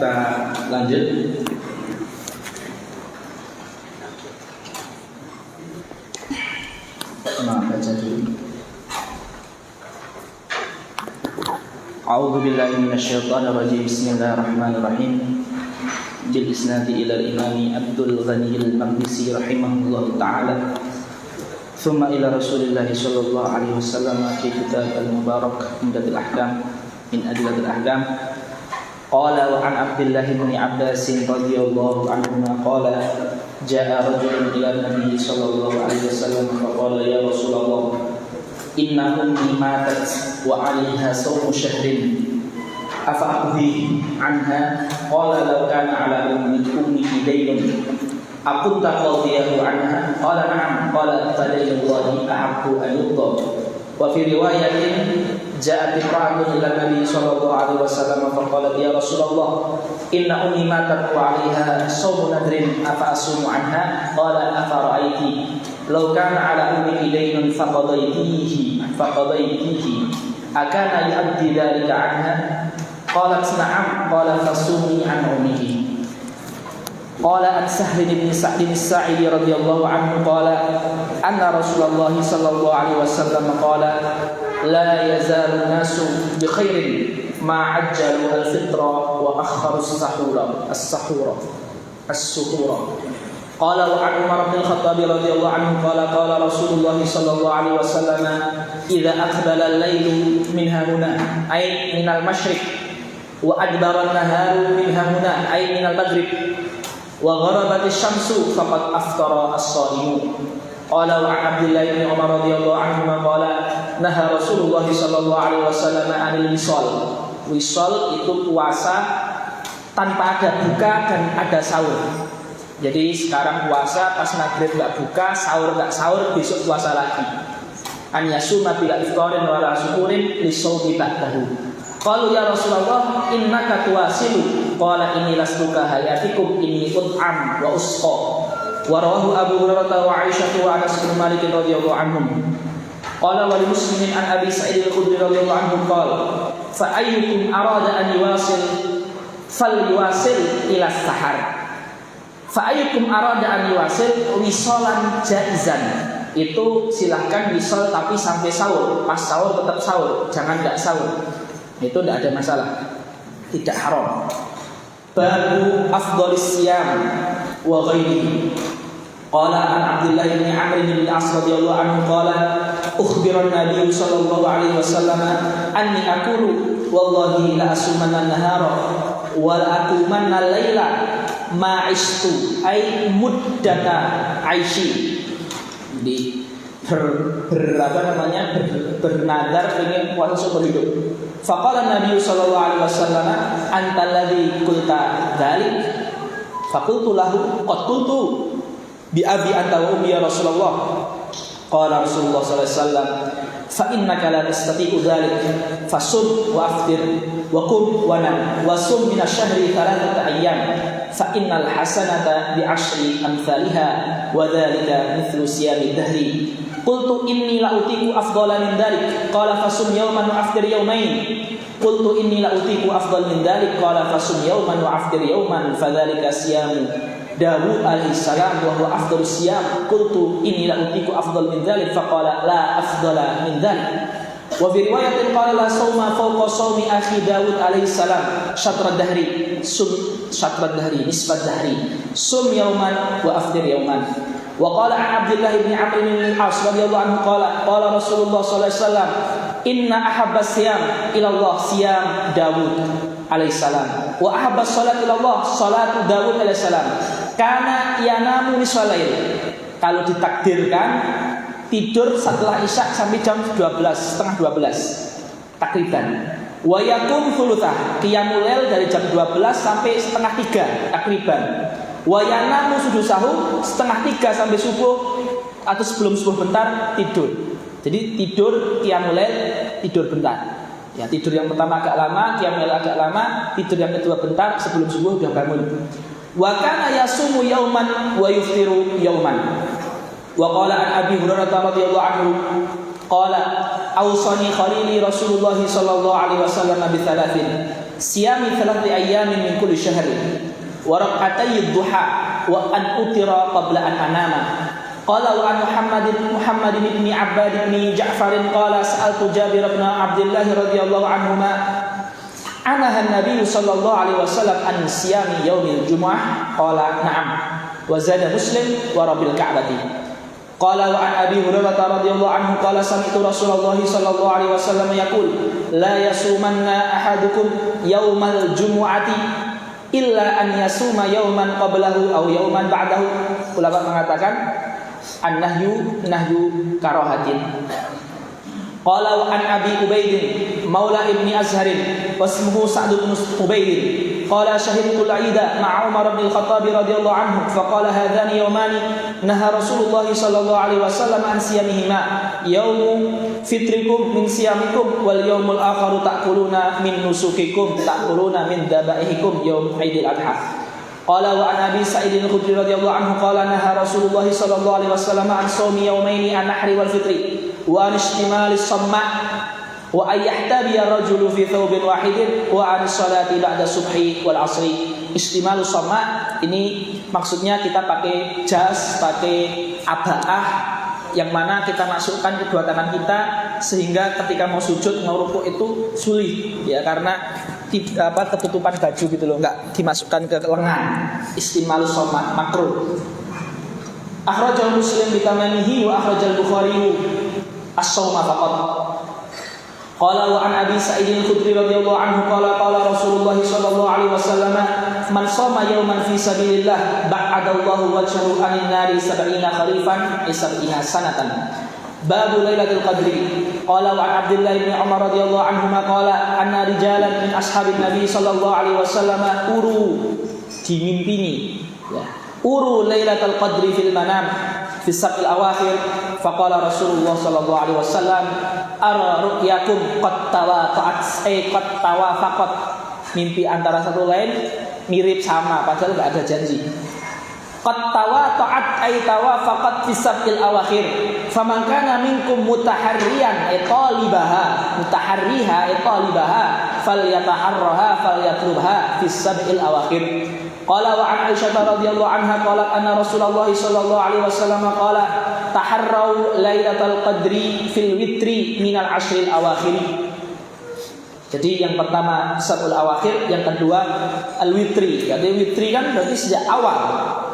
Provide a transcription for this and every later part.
kita lanjut. Baca dulu. A'udzu billahi minasyaitonir rajim. Bismillahirrahmanirrahim. Bil isnadi ila al-imam Abdul Ghani al-Maqdisi rahimahullahu ta'ala. Thumma ila Rasulillah sallallahu alaihi wasallam fi kitab al-mubarak Umdatul Ahkam min Adillatil Ahkam. Qala wa an Abdullah bin Abbas radhiyallahu anhuma qala ja'a rajulun ila Nabi sallallahu alaihi wasallam faqala ya Rasulullah inna ummi matat wa 'alayha sawmu shahrin afa aqdi anha qala law kana 'ala ummi daynun akunta qadiyahu anha qala na'am qala fadaynullahi ahaqqu an yuqda. Wa fi riwayatin ja'at imra'atun ila Nabi sallallahu alaihi wasallam faqalat ya Rasulullah inna ummi matat wa 'alayha sawmu nadrin afa asumu anha qala afa ra'aiti law kana 'ala ummi daynun faqadaytihi akana yu'addi dhalika anha qalat na'am qala fasumi an ummihi. Qala an Sahl bin Sa'd bin Sa'idi radhiyallahu anhu qala anna Rasulullah sallallahu alaihi wasallam qala la yazalu an-nasu bi khairin ma ajjalu al-fitra wa akharu as-suhura. Qala wa an Umar bin Khattab radhiyallahu anhu qala qala Rasulullah sallallahu alaihi wasallam idza aqbala al-lailu min hahuna ay min al-mashriq wa adbara an-naharu min hahuna ay min al-maghrib wa gharabat asy-syamsu faqad aftara as-shaimun. Qala wa Abdullah bin Umar radhiyallahu anhu qala naha Rasulullah sallallahu alaihi wasallam 'anil wisal. Wisal itu puasa tanpa ada buka dan ada sahur. Jadi sekarang puasa pas maghrib enggak buka, sahur enggak sahur, besok puasa lagi. An yasuma bila iftarin wa la suhurin li shaumi ba'dahu. Qalu ya Rasulullah innaka tuwasilu qala inni lastuka hayatikum inni ut'am wa usqa. Wa rawahu Abu Hurairah wa Aisyah wa Anas bin Malik radhiyallahu anhum. Qala wa Muslimin an Abi Sa'id al-Khudri radhiyallahu anhu qala fa ayyukum arada an yuwasil falyuwasil ila sahar. Fa ayyukum arada an yuwasil wisalan jaizan. Itu silahkan wisal tapi sampai sahur. Pas sahur tetap sahur, jangan enggak sahur. Itu tidak ada masalah, tidak haram. Babu afdhalis siyam wa ghairihi. Qala an Abdullah bin Amr bin Al-As radhiyallahu anhu qala ukhbira an-nabiy sallallahu alaihi wasallam anni aqulu wallahi la asumanna an-nahara wa la aqumanna al-laila ma ishtu ay muddata aishi. Di bernadar ingin puasa seumur hidup. Faqala Nabi sallallahu alaihi wasallam anta alladhi qulta dzalik. Faqultu lahu qad qultu bi abi anta wa ummi ya Rasulullah. Qala Rasulullah sallallahu alaihi wasallam fa innaka la tastati'u dzalik fasum wa aftir wa qum wa nam wa sum min asy-syahri 3 ayyam fa innal hasanata bi 'ashri amsalha wa dzalika mithlu siyami dahri. Qultu inni la utiku afdhala min dzalik qala fasum yawman wa aftir yawmain. Qultu inni la utiku afdhal min dzalik qala fasum yawman wa aftir yawman fadzalika siyamu Dawud alaihi salam wa huwa afdhalus siyam. Qultu inni la utiku afdhal min dzalik faqala la afdhala min dzalik. Wa fi riwayatin qala la sawma fawqa sawmi akhi Dawud alaihi salam syatra dahri nisfat dahri sum yawman wa aftir yawman. Wa qala an Abdullah bin Amr bin Al-As radhiyallahu anhu qala qala Rasulullah sallallahu alaihi wasallam inna ahabba siyam ila Allah siyam Dawud alaihi salam wa ahabba salat ila Allah salat Dawud alaihi salam kana yanamu nisfalail. Kalau ditakdirkan tidur setelah isya sampai jam setengah 12 takriban. Wa yakum thuluthah qiyamul lail dari jam 12 sampai setengah 3 takriban. Wa yanamu sudusahu setengah 3 sampai subuh atau sebelum subuh bentar tidur. Jadi tidur qiyamul lail, tidur bentar. Ya, tidur yang pertama agak lama, qiyamul lail agak lama, tidur yang kedua bentar, sebelum subuh sudah bangun. Wa kana yasumu yauman wa yuftiru yauman. Wa qala an Abi Hurairah radhiyallahu anhu qala awsani khalili Rasulullah sallallahu alaihi wasallam bi thalathin siyami 3 ayyamin min kulli syahrin wa rak'atay duha wa an utira qabla an anama. Qala wa an Muhammad bin Abbad bin Ja'far qala sa'altu Jabir bin Abdullah radhiyallahu anhuma anaha an-nabiy sallallahu alaihi wasallam an siyami yaumil jumu'ah qala na'am wa zada Muslim wa rabbil ka'bati. Qala wa an Abi Hurairah radhiyallahu anhu qala sami'tu Rasulullah sallallahu alaihi wasallam yaqul la yasumanna ahadukum yaumal jumu'ati illa an yasuma yauman qablahu aw yauman ba'dahu. Ulama mengatakan an-nahyu karahatin. Qala wa an Abi Ubaid maula ibni Azhar wasmuhu Sa'd bin Ubaid qala shahidtu al-'ida ma'a Umar bin al-Khattab radhiyallahu anhu faqala hadhani yawmani naha Rasulullah sallallahu alaihi wasallam an siyamihima yaumu fitrikum min siyamikum wal yaumul akharu ta'kuluna min nusukikum ta'kuluna min dabaihikum yaum Aidil Adha. Qala wa an Abi Sa'id al-Khudri radhiyallahu anhu qala naha Rasulullah sallallahu alaihi wasallam an shaumi yaumaini an-nahri wal fitri wa an istimal as-samma wa ay yahtabi ar-rajulu fi thawbin wahidin wa an salati ba'da subhi wal asri. Istimal as-samma ini maksudnya kita pakai jas, pakai abaah yang mana kita masukkan kedua tangan kita sehingga ketika mau sujud mau rukuk itu sulit ya, karena ketutupan baju gitu loh, enggak dimasukkan ke lengan. Istimal as-samma makruh. Akhrajal Muslim bitamamihi wa akhrajal Bukhari as-sawma faqat. Qala wa an Abi Sa'id al-Khudri radhiyallahu anhu qala qala Rasulullah sallallahu alaihi wasallam man shoma yawman fi sabilillah ba'adallahu wajhahu 'anil nari 70 kharifan 70 sanatan. Babu Lailatul Qadri. Qala wa an Abdullah bin Umar radhiyallahu anhuma qala anna rijalan min ashabin Nabi sallallahu alaihi wasallam dimimpini ya. Uru Lailatul Qadri fil manam fi sab'il awakhir faqala Rasulullah sallallahu alaihi wasallam ara ru'yakum qad tawafaqat. Mimpi antara satu lain mirip sama padahal enggak ada janji. Qad tawafaqat ay tawafaqat fi sab'il awakhir faman kana minkum mutaharriyan talibaha falyataharraha falyatlubha fi sab'il awakhir. Qala wa an Aisyah radhiyallahu anha qalat anna Rasulullah sallallahu alaihi wasallam qala taharrau lailatul qadri fil witri minal ashril awakhir. Jadi yang pertama sabul awakhir, yang kedua al witri. Jadi witri kan berarti sejak awal.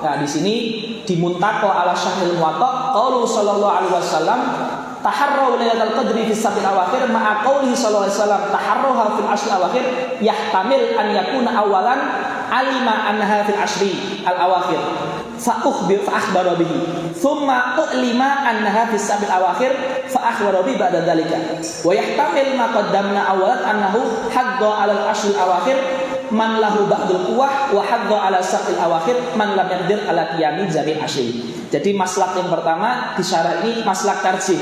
Nah, di sini dimuntaqo ala syahril muwatta qaulu sallallahu alaihi wasallam taharrau lailatul qadri fi sab'il awakhir ma'a qaulihi sallallahu alaihi wasallam taharrauha fil ashril awakhir yahtamil an yakuna awalan alima annaha fil ashri al awakhir fa akhbara bihi thumma ulima annaha fis sab'il awakhir fa akhbara bihi ba'da dzalika wa yahtamil ma qaddamna awalan annahu hadda ala al ashri al awakhir man lahu ba'dul quwwah wa hadda ala sab'il awakhir man lam yaqdir ala qiyami jamil ashri. Jadi maslak yang pertama di syarah ini maslak tarjih.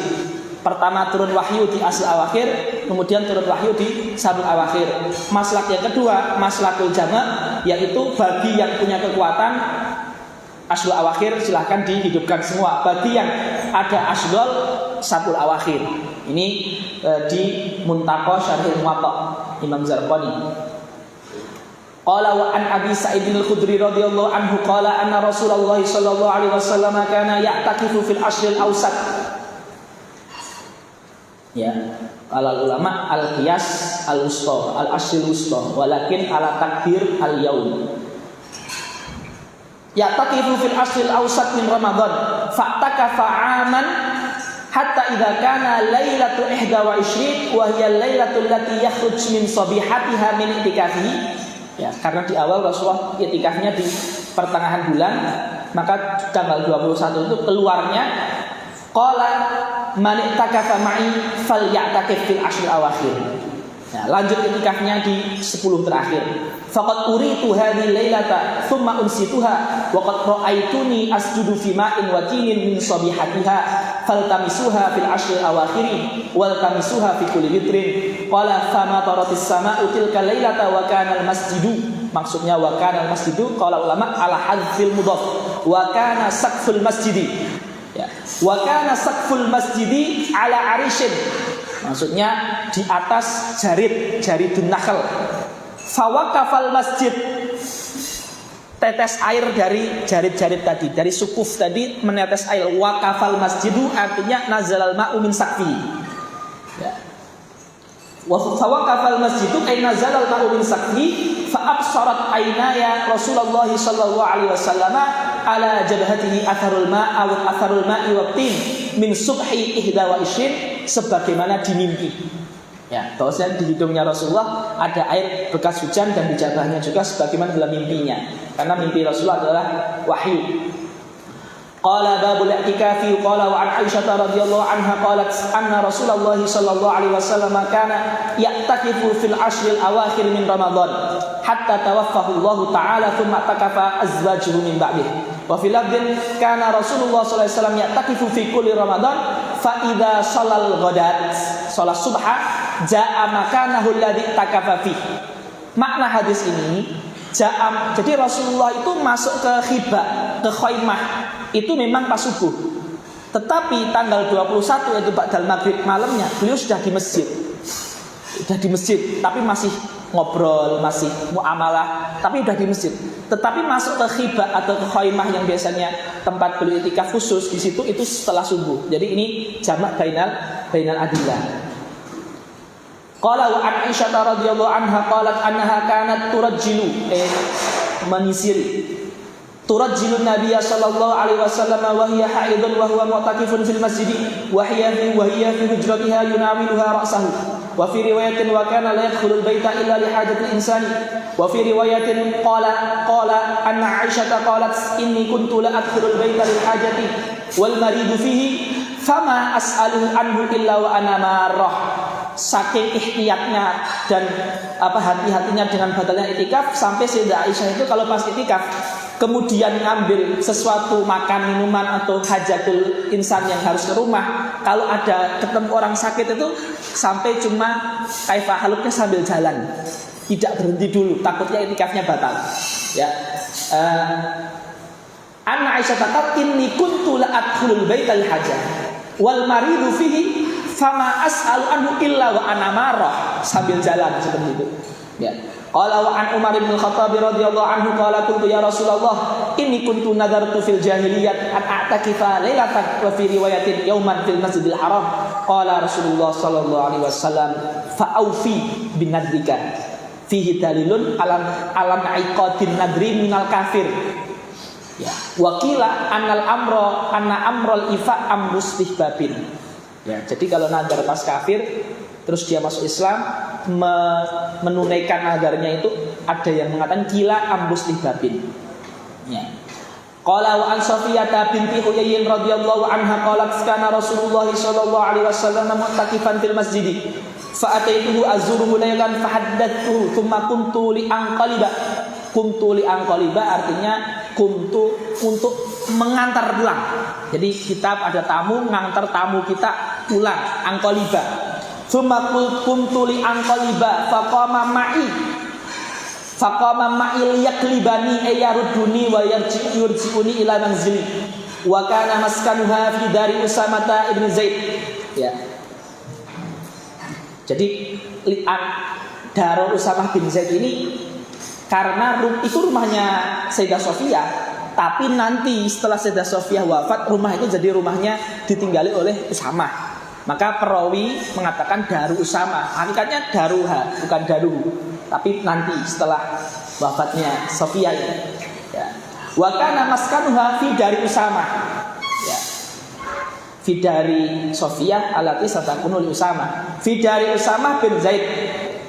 Pertama turun wahyu di asl awakhir, kemudian turun wahyu di sabul awakhir. Maslak yang kedua, maslakul jama', yaitu bagi yang punya kekuatan asl awakhir silahkan dihidupkan semua. Bagi yang ada asdol sabul awakhir. Ini di Muntaqo Syarhil Muwatta Imam Zarqani. Qala wa an Abi Sa'id al-Khudri radhiyallahu anhu qala anna Rasulullah sallallahu alaihi wasallam kana ya'takifu fil ashril awsat. Ya, ala ulama al-qiyas al-wusta, al-ashril wusta, walakin ala takbir al-yaum. Ya'takifu fil ashril awsat min Ramadan, fa'takafa 'aman hatta idza kana lailatu 21 wa hiya lailatul lati yakhruj min sabihatiha min itikafihi. Ya, karena di awal Rasulullah itikafnya di pertengahan bulan, maka tanggal 21 itu keluarnya qala man itakafa ma'i falya'takif fil ashr awakhir. Ya, lanjut itikafnya di 10 terakhir. Faqad uritu hadhihi lailata thumma unsituha wa qad ra'aituni asjudu fi ma'in wa tinin min sabihatiha faltamisuha fil ashr awakhir wal tamisuha fi kulli witrin. Qala fama taratis sama'u tilka lailata wa kana al masjidu. Maksudnya wa kana al masjidu qala ulama ala hadzfil mudhaf wa kana saqful masjidi. Ya. Wa kana saqful masjidi ala arishin. Maksudnya di atas jaridun nakhl. Fawaqafal masjid. Tetes air dari jarit-jarit tadi, dari sukuf tadi menetes air. Waqafal masjidu artinya nazalal ma'u min sakfi. Ya. Wa fawaqafal masjidu ay nazalal ma'u min sakfi fa absarat aynaya Rasulullah sallallahu alaihi wasallam ala jabhatihi atharul ma'a wa atharul ma'i wa tin min subhi 21 sebagaimana di mimpi. Ya, bahwasanya di hidungnya Rasulullah ada air bekas hujan dan di jabahnya juga sebagaimana dalam mimpinya. Karena mimpi Rasulullah adalah wahyu. Qala babul i'tikafi qala wa an Aisyah radhiyallahu anha qalat anna Rasulullah sallallahu alaihi wasallam kana ya'takifu fil ashril awakhir min Ramadan hatta tawaffahu Allah taala thumma takafa azwajuhu min ba'dih. Wa fil lafdhin kana Rasulullah sallallahu alaihi wasallam ya'takifu fi kulli Ramadan fa idza shalal ghadat shalat subha ja'a makanahu alladhi takafa fi. Makna hadis ini jadi Rasulullah itu masuk ke khibah, ke khaimah itu memang pas subuh. Tetapi tanggal 21 yaitu ba'dal maghrib malamnya beliau sudah di masjid. Sudah di masjid, tapi masih ngobrol, masih muamalah, tapi sudah di masjid. Tetapi masuk ke khibah atau ke khaimah yang biasanya tempat beliau itikaf khusus di situ itu setelah subuh. Jadi ini jamak bainal adillah. Qala wa an Aisyah radhiyallahu anha qalat annaha kanat turajjilu menyisiri turajjilu Nabiy sallallahu alaihi wasallam wa hiya haidun wa huwa mu'takifun fil masjid wa hiya fi hujratiha yunawiluha ra'sahu wa fi riwayatin wa kana la yadkhulul baita illa li hajatil insani wa fi riwayatin qala anna Aisyah qalat inni kuntu la adkhulul baita lil hajati wal maridu fihi fama as'aluhu anhu illa wa ana marrah. Saking ihtiyatnya dan hati-hatinya dengan batalnya itikaf sampai Sayyidah Aisyah itu kalau pas itikaf kemudian ngambil sesuatu makan minuman atau hajatul insan yang harus ke rumah, kalau ada ketemu orang sakit itu sampai cuma kaifa haluknya sambil jalan, tidak berhenti dulu takutnya itikafnya batal. Ya. Anna Aisyah kata inni kuntu la adkhulul baital hajah wal maridu fihi fama as'alu anhu illa wa ana marah, sambil jalan seperti itu. Ya. Qala wa an Umar bin Khattab radhiyallahu anhu qala kuntu ya Rasulullah inni kuntu nadartu fil jahiliyat an a'takifa lailatan wa fi riwayatin yauman fil Masjidil Haram. Qala Rasulullah sallallahu alaihi wasallam fa'aufi bin nadrika fihi dalilun alam iqadin nadri minal kafir. Ya. Wa qila anna amrul ifa amrustihbabin. Ya, jadi kalau nadar pas kafir terus dia masuk Islam menunaikan nadarnya itu ada yang mengatakan gila amrus libabin. Ya. Qala wa an Safiyah binti Huyai radhiyallahu anha qalat kana Rasulullah sallallahu alaihi wasallam mu'takifan fil masjid fa ataituhu azuruhu laylan fa haddathu thumma kuntu li anqaliba artinya kuntu untuk mengantar pulang. Jadi kita ada tamu ngantar tamu kita pulang, anqaliba. Tsumma kuntu li anqaliba faqama ma'i yaklibani ayaruduni wa yarji'uni ila manzili wa kana maskanuha fi dari Usamah ibn Zaid. Ya. Jadi Darul Usamah bin Zaid ini karena itu rumahnya Sayyidah Sofiyah, tapi nanti setelah Sayyidah Sofiyah wafat rumah itu jadi rumahnya ditinggali oleh Usamah. Maka perawi mengatakan Daru Usamah, hakikatnya Daruha bukan Daruhu, tapi nanti setelah wafatnya Sofiyah ini. Ya. Wa kana maskanuha fi dari Usamah. Ya. Fi dari Sofiyah alati satakunu li Usamah. Fi dari Usamah bin Zaid.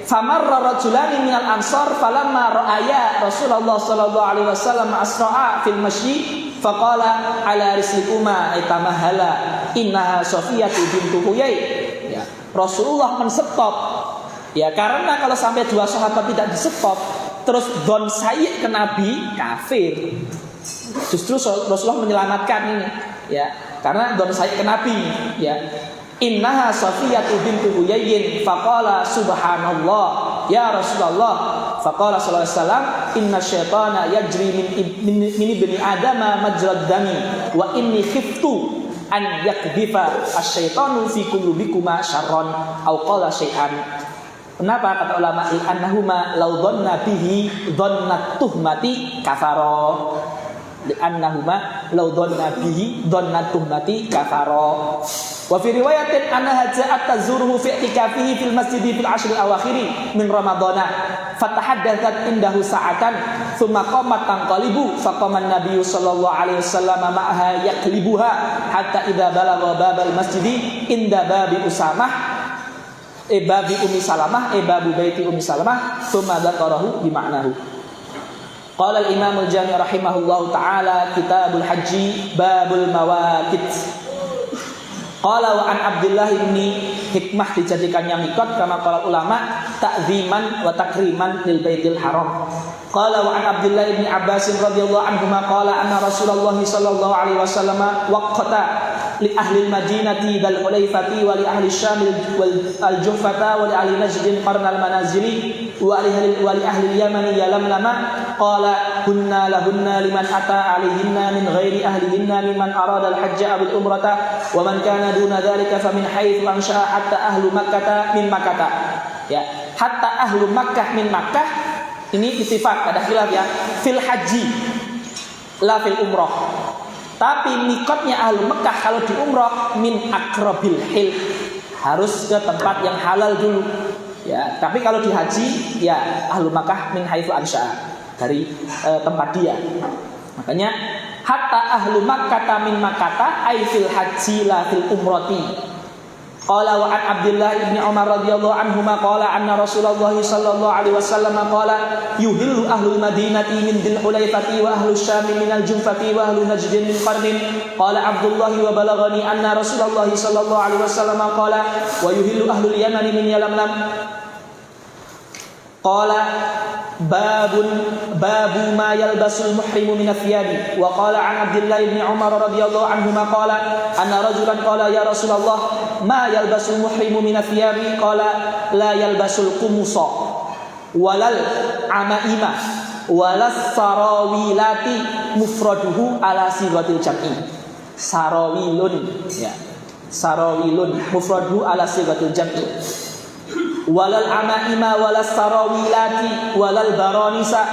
Famarra rajulani minal ansar falamma ra'aya Rasulullah sallallahu alaihi wasallam asra'a fil masjid faqala ala rislikuma itamahala innaha Safiyatu bintu Huyai. Ya, Rasulullah menstop. Ya, karena kalau sampai dua sahabat tidak di-stop terus don sayyid ke Nabi kafir. Justru Rasulullah menyelamatkan ini, ya. Karena don sayyid ke Nabi, ya. Innaha Safiyatu bintu Huyai faqala subhanallah ya Rasulullah faqala sallallahu alaihi wasallam inna syaitana yajri min ibni adama majrad dami wa inni khiftu an yakdhifa asyaitanu fi qulubikuma syarran aw qala syai'an. Kenapa kata ulama annahuma law dhanna bihi dhannat tuhmati kafara. Annahuma law dhanna bihi dhannat tuhmati kafara. Wa fi riwayatin annaha ja'at tazuruhu fi i'tikafihi fil masjid fil ashr al-awakhir min ramadhana fatahaddathat indahu sa'atan thumma qamat tanqalibu faqama an-nabiy sallallahu alaihi wasallam ma'aha yaqlibuha hatta idza balagha babal masjid inda babi usamah babi Ummi Salamah babu baiti Ummi Salamah thumma dzakarahu bi ma'nahu. Qala al-Imam al-Jami' rahimahullahu taala kitabul haji babul mawaqit. Qala wa an Abdullah ibni hikmah dijadikannya mikot kama qala ulama ta'ziman wa takriman lil baitil haram. Qala wa an Abdullah ibni Abbas radhiyallahu anhuma qala anna Rasulullah sallallahu alaihi wasallam waqata li ahli al-Madinati dal Hulaifati wa li ahli Syam wal al-Juhfata wa li ahli Najd qarn al-manazili wa li ahli al-Yaman yalamlama qala kunna lahunna liman ata alaihinna min ghairi ahlihinna mimman arada al-hajja bil umrata wa man kana duna dzalika fa min haitsu ansha hatta ahlu Makkah min Makkah. Ya, hatta ahlu Makkah min Makkah ini ittifaq, ada khilaf ya, fil haji la fil umrah. Tapi mikotnya ahlu Mekah kalau di umrah min akrabil hil, harus ke tempat yang halal dulu. Ya, tapi kalau di haji ya ahlu Mekah min haitsu ansha, dari tempat dia. Makanya hatta ahlu Makkah min Makkah ay fil haji la fil umrati. Qala wa an Abdullah ibni Umar radhiyallahu anhuma qala anna Rasulullah sallallahu alaihi wasallam qala yuhillu ahlul madinati min Dzil Hulaifati wa ahlus Syam min al-Juhfati wa ahlu Najd min Qarnin. Qala Abdullah wa balaghani anna Rasulullah sallallahu alaihi wasallam qala wa yuhillu ahlul Yaman min Yalamlam. Qala babu ma yalbasul muhrimu min athyabi. Wa qala an Abdullah ibn Umar radhiyallahu anhuma qala anna rajulan qala ya Rasulullah ma yalbasul muhrimu min athyabi qala la yalbasul qumusa walal amaima walas sarawilati mufraduhu ala sighatil jam'i. Sarawilun ya, sarawilun mufraduhu ala sighatil jam'i. Walal amaima walas sarawilati walal baronisa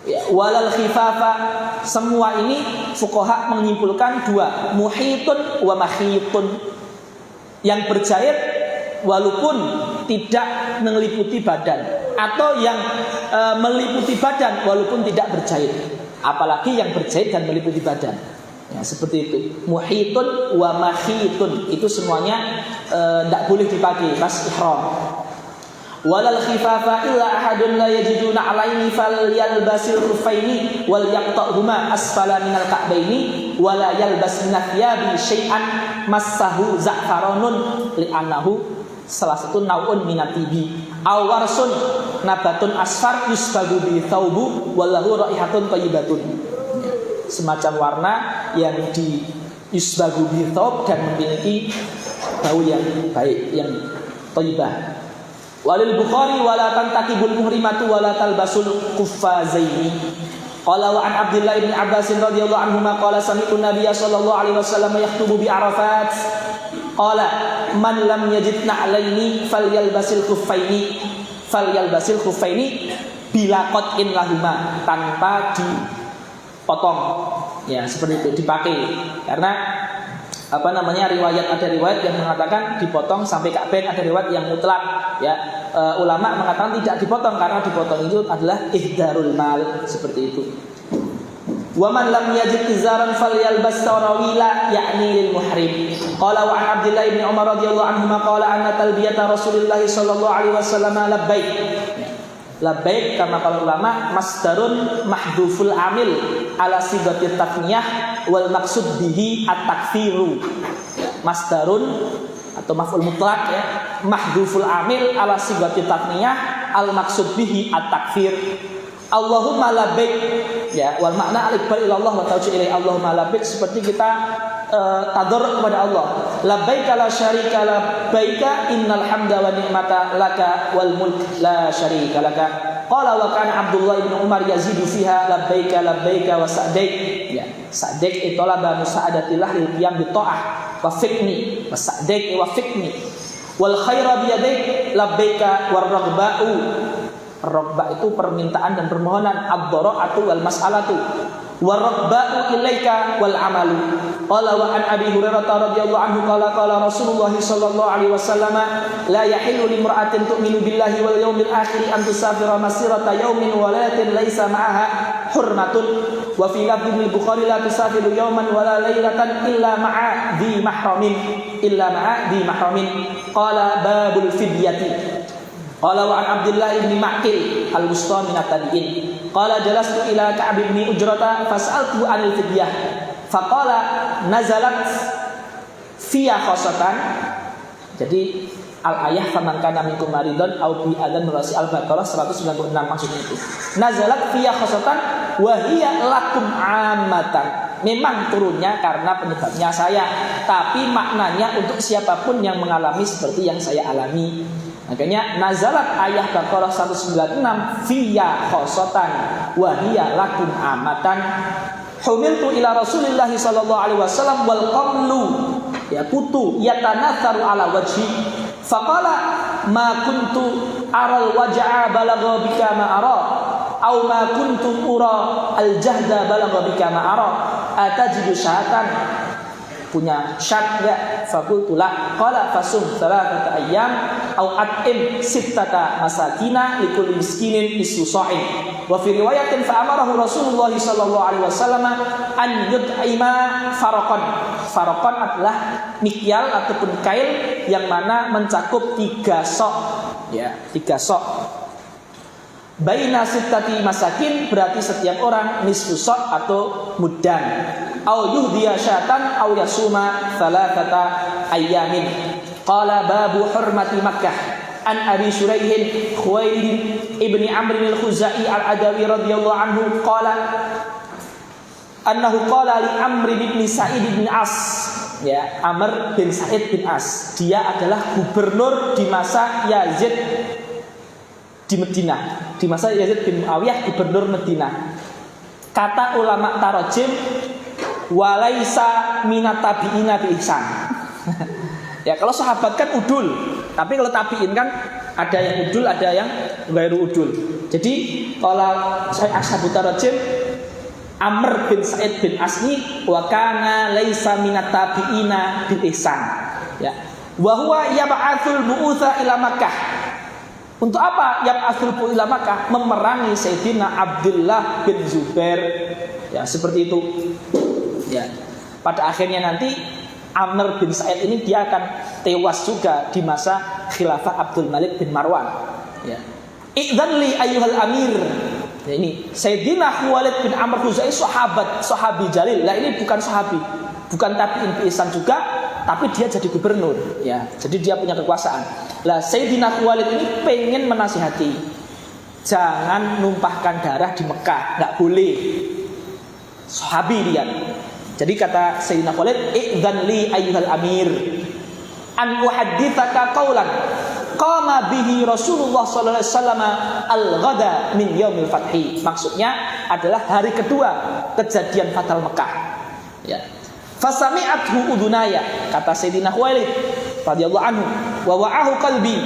ya, walal khifafa. Semua ini fuqaha menyimpulkan dua, muhitun wa mahitun, yang berjahit walaupun tidak meliputi badan, atau yang meliputi badan walaupun tidak berjahit, apalagi yang berjahit dan meliputi badan. Ya, seperti itu. Muhitun wa mahitun itu semuanya tidak boleh dipakai pas ihram. Walal khifafa illa ahadun la yajiduna alaini falyalbasil khuffaini wal yaqta'huma asfala minal ka'baini wala yalbas minathiyabi syai'an massahu za'faranun li'annahu salah satu naun minatibi aw warsun nabatun asfar yusbagu bi thawbu wallahu raihatun thayyibatun. Semacam warna yang di yusbagu bi thawb dan memiliki bau yang baik, yang thayyibah. Walil Bukhari wala tantakibul muhrimatu wala talbasul quffazaini. Qala wa an Abdullah ibn Abbas radhiyallahu anhuma qala sami'tu Nabiyya sallallahu alaihi wasallam yakhutubu bi Arafat. Qala man lam yajid na'laini falyalbasil khuffaini bila qat'in lahuma, tanpa dipotong. Ya, seperti itu, dipakai. Karena ada riwayat yang mengatakan dipotong sampai ka'bain, ada riwayat yang mutlak ya. Ulama mengatakan tidak dipotong karena dipotong itu adalah ihdarul mal, seperti itu. Wa man lam yajid izaran falyalbas sarawila yakni lil muhrim. Qala wa an Abdullah ibn Umar radhiyallahu anhuma qala anna talbiyata Rasulillah sallallahu alaihi wasallam labbaik. Labbaik kama qala ulama masdarun mahdhuful amil ala sigatit tatniyah wal maksud bihi at-takfiru. Masdarun atau maf'ul mutlaq ya, mahdhuful amil ala sigatit tatniyah al maksud bihi at-takfir. Allahumma labbaik ya, wal makna al-iqbal ila Allah wa tawji ilaihi. Allahumma labbaik seperti kita tadarruk kepada Allah. Labbaika la syarika labbaika innal hamda wa ni'mata laka wal mulk la syarika laka. Qala wa kana Abdullah bin Umar yazidu fiha labbaika labbaika wa sa'daik. Ya, sa'daik itu laba musa'adatillah lil qiyam bi ta'ah wa fiqni wa sa'daik wa fiqni. Wal khaira biyadaik labbaika warraghba'u. Raghba itu permintaan dan permohonan, ad-dhara'atu wal mas'alatu. Warraghba'u ilaika wal amalu. Qala wa an Abi Hurairah radhiyallahu anhu qala Rasulullah sallallahu alaihi wasallam la yahillu limra'atin tu'minu billahi wal yawmil akhir an tusafira masirata yawmin wa lailatin laisa ma'aha hurmatun. Wa fi lafdhin al-Bukhari la tusafiru yawman wa la lailatan illa ma'a dhi mahramin. Qala babul fidyati. Qala wa an Abdullah ibn Ma'qil al-Bustami min at-tabi'in. Qala jalastu ila Ka'b ibn Ujrata fas'altu 'anil fidyah. Faqala nazalat fiya khosatan. Jadi al-ayah faman kana minkum maridun aw bi adan nurasi al-Baqarah 196 maksudnya itu. Nazalat fiya khosatan wa hiya lakum ammatan. Memang turunnya karena penyebabnya saya, tapi maknanya untuk siapapun yang mengalami seperti yang saya alami. Makanya nazalat ayat Baqarah 196 fiya khosatan wa hiya lakum ammatan. Humiltu ila Rasulillah sallallahu alaihi wasallam wal qamlu ya putu yatanatharu ala wajhi. Faqala ma kuntu aral waj'a balagha bika ma ara aw ma kuntu ura al jahda balagha bika ma ara atajidu syahatan. Punya syat ya, faqultu la. Qala fasum 3 ayyam au at'im 6 masakina likulli miskinin nisfu sa'in. Wa fi riwayatin fa amarahu Rasulullah sallallahu alaihi wasallam an yut'ima faraqan. Faraqan adalah mikyal ataupun kail yang mana mencakup 3 sok ya, 3 sok. Baina sittati masakin berarti setiap orang nisfu sa' atau mudan. Au yuhdiya syatan au yasuma 3 ayyamin. Qala babu hurmati Makkah. An Abi Shuraihin Khuwailid ibni Amr al-Khuzai al-Adawi radhiyallahu anhu qala annahu qala li Amr bin Sa'id bin As. Ya, Amr bin Sa'id bin As. Dia adalah gubernur di masa Yazid di Madinah. Di masa Yazid bin Muawiyah gubernur Madinah. Kata ulama tarajim walaisa minat tabi'ina bi ihsan. Ya, kalau sahabat kan udul, tapi kalau tabi'in kan ada yang udul, ada yang ghairu udul. Jadi kalau saya ashabut tarajim Amr bin Sa'id bin Asni wa kana laisa minat tabi'ina bi ihsan. Ya. Wa huwa yab'atsul bu'utsa ila Makkah. Untuk apa yab'atsul bu'utsa ila Makkah? Memerangi Sayyidina Abdullah bin Zubair. Ya, seperti itu. Ya. Pada akhirnya nanti Amr bin Sa'id ini dia akan tewas juga di masa khilafah Abdul Malik bin Marwan. Ya. Idzan li ayyuhal amir. Ya, ini Sayyidina Khuwailid bin Amr Khuzai sahabi jalil. Lah ini bukan sahabi, bukan tabi'in bi ihsan juga, tapi dia jadi gubernur. Ya, jadi dia punya kekuasaan. Lah Sayyidina Khuwailid ini pengen menasihati, jangan numpahkan darah di Mekah, enggak boleh. Sahabi dia. Jadi kata Sayyidina Khuwailid, "Idzan li ayyuhal amir an uhadditsaka qaulan qama bihi Rasulullah sallallahu alaihi wasallam al-ghada min yaumil fathi." Maksudnya adalah hari kedua kejadian Fathul Mekah. Ya. Fasami'athu udunaya, kata Sayyidina Khuwailid radhiyallahu anhu, wa wa'ahu qalbi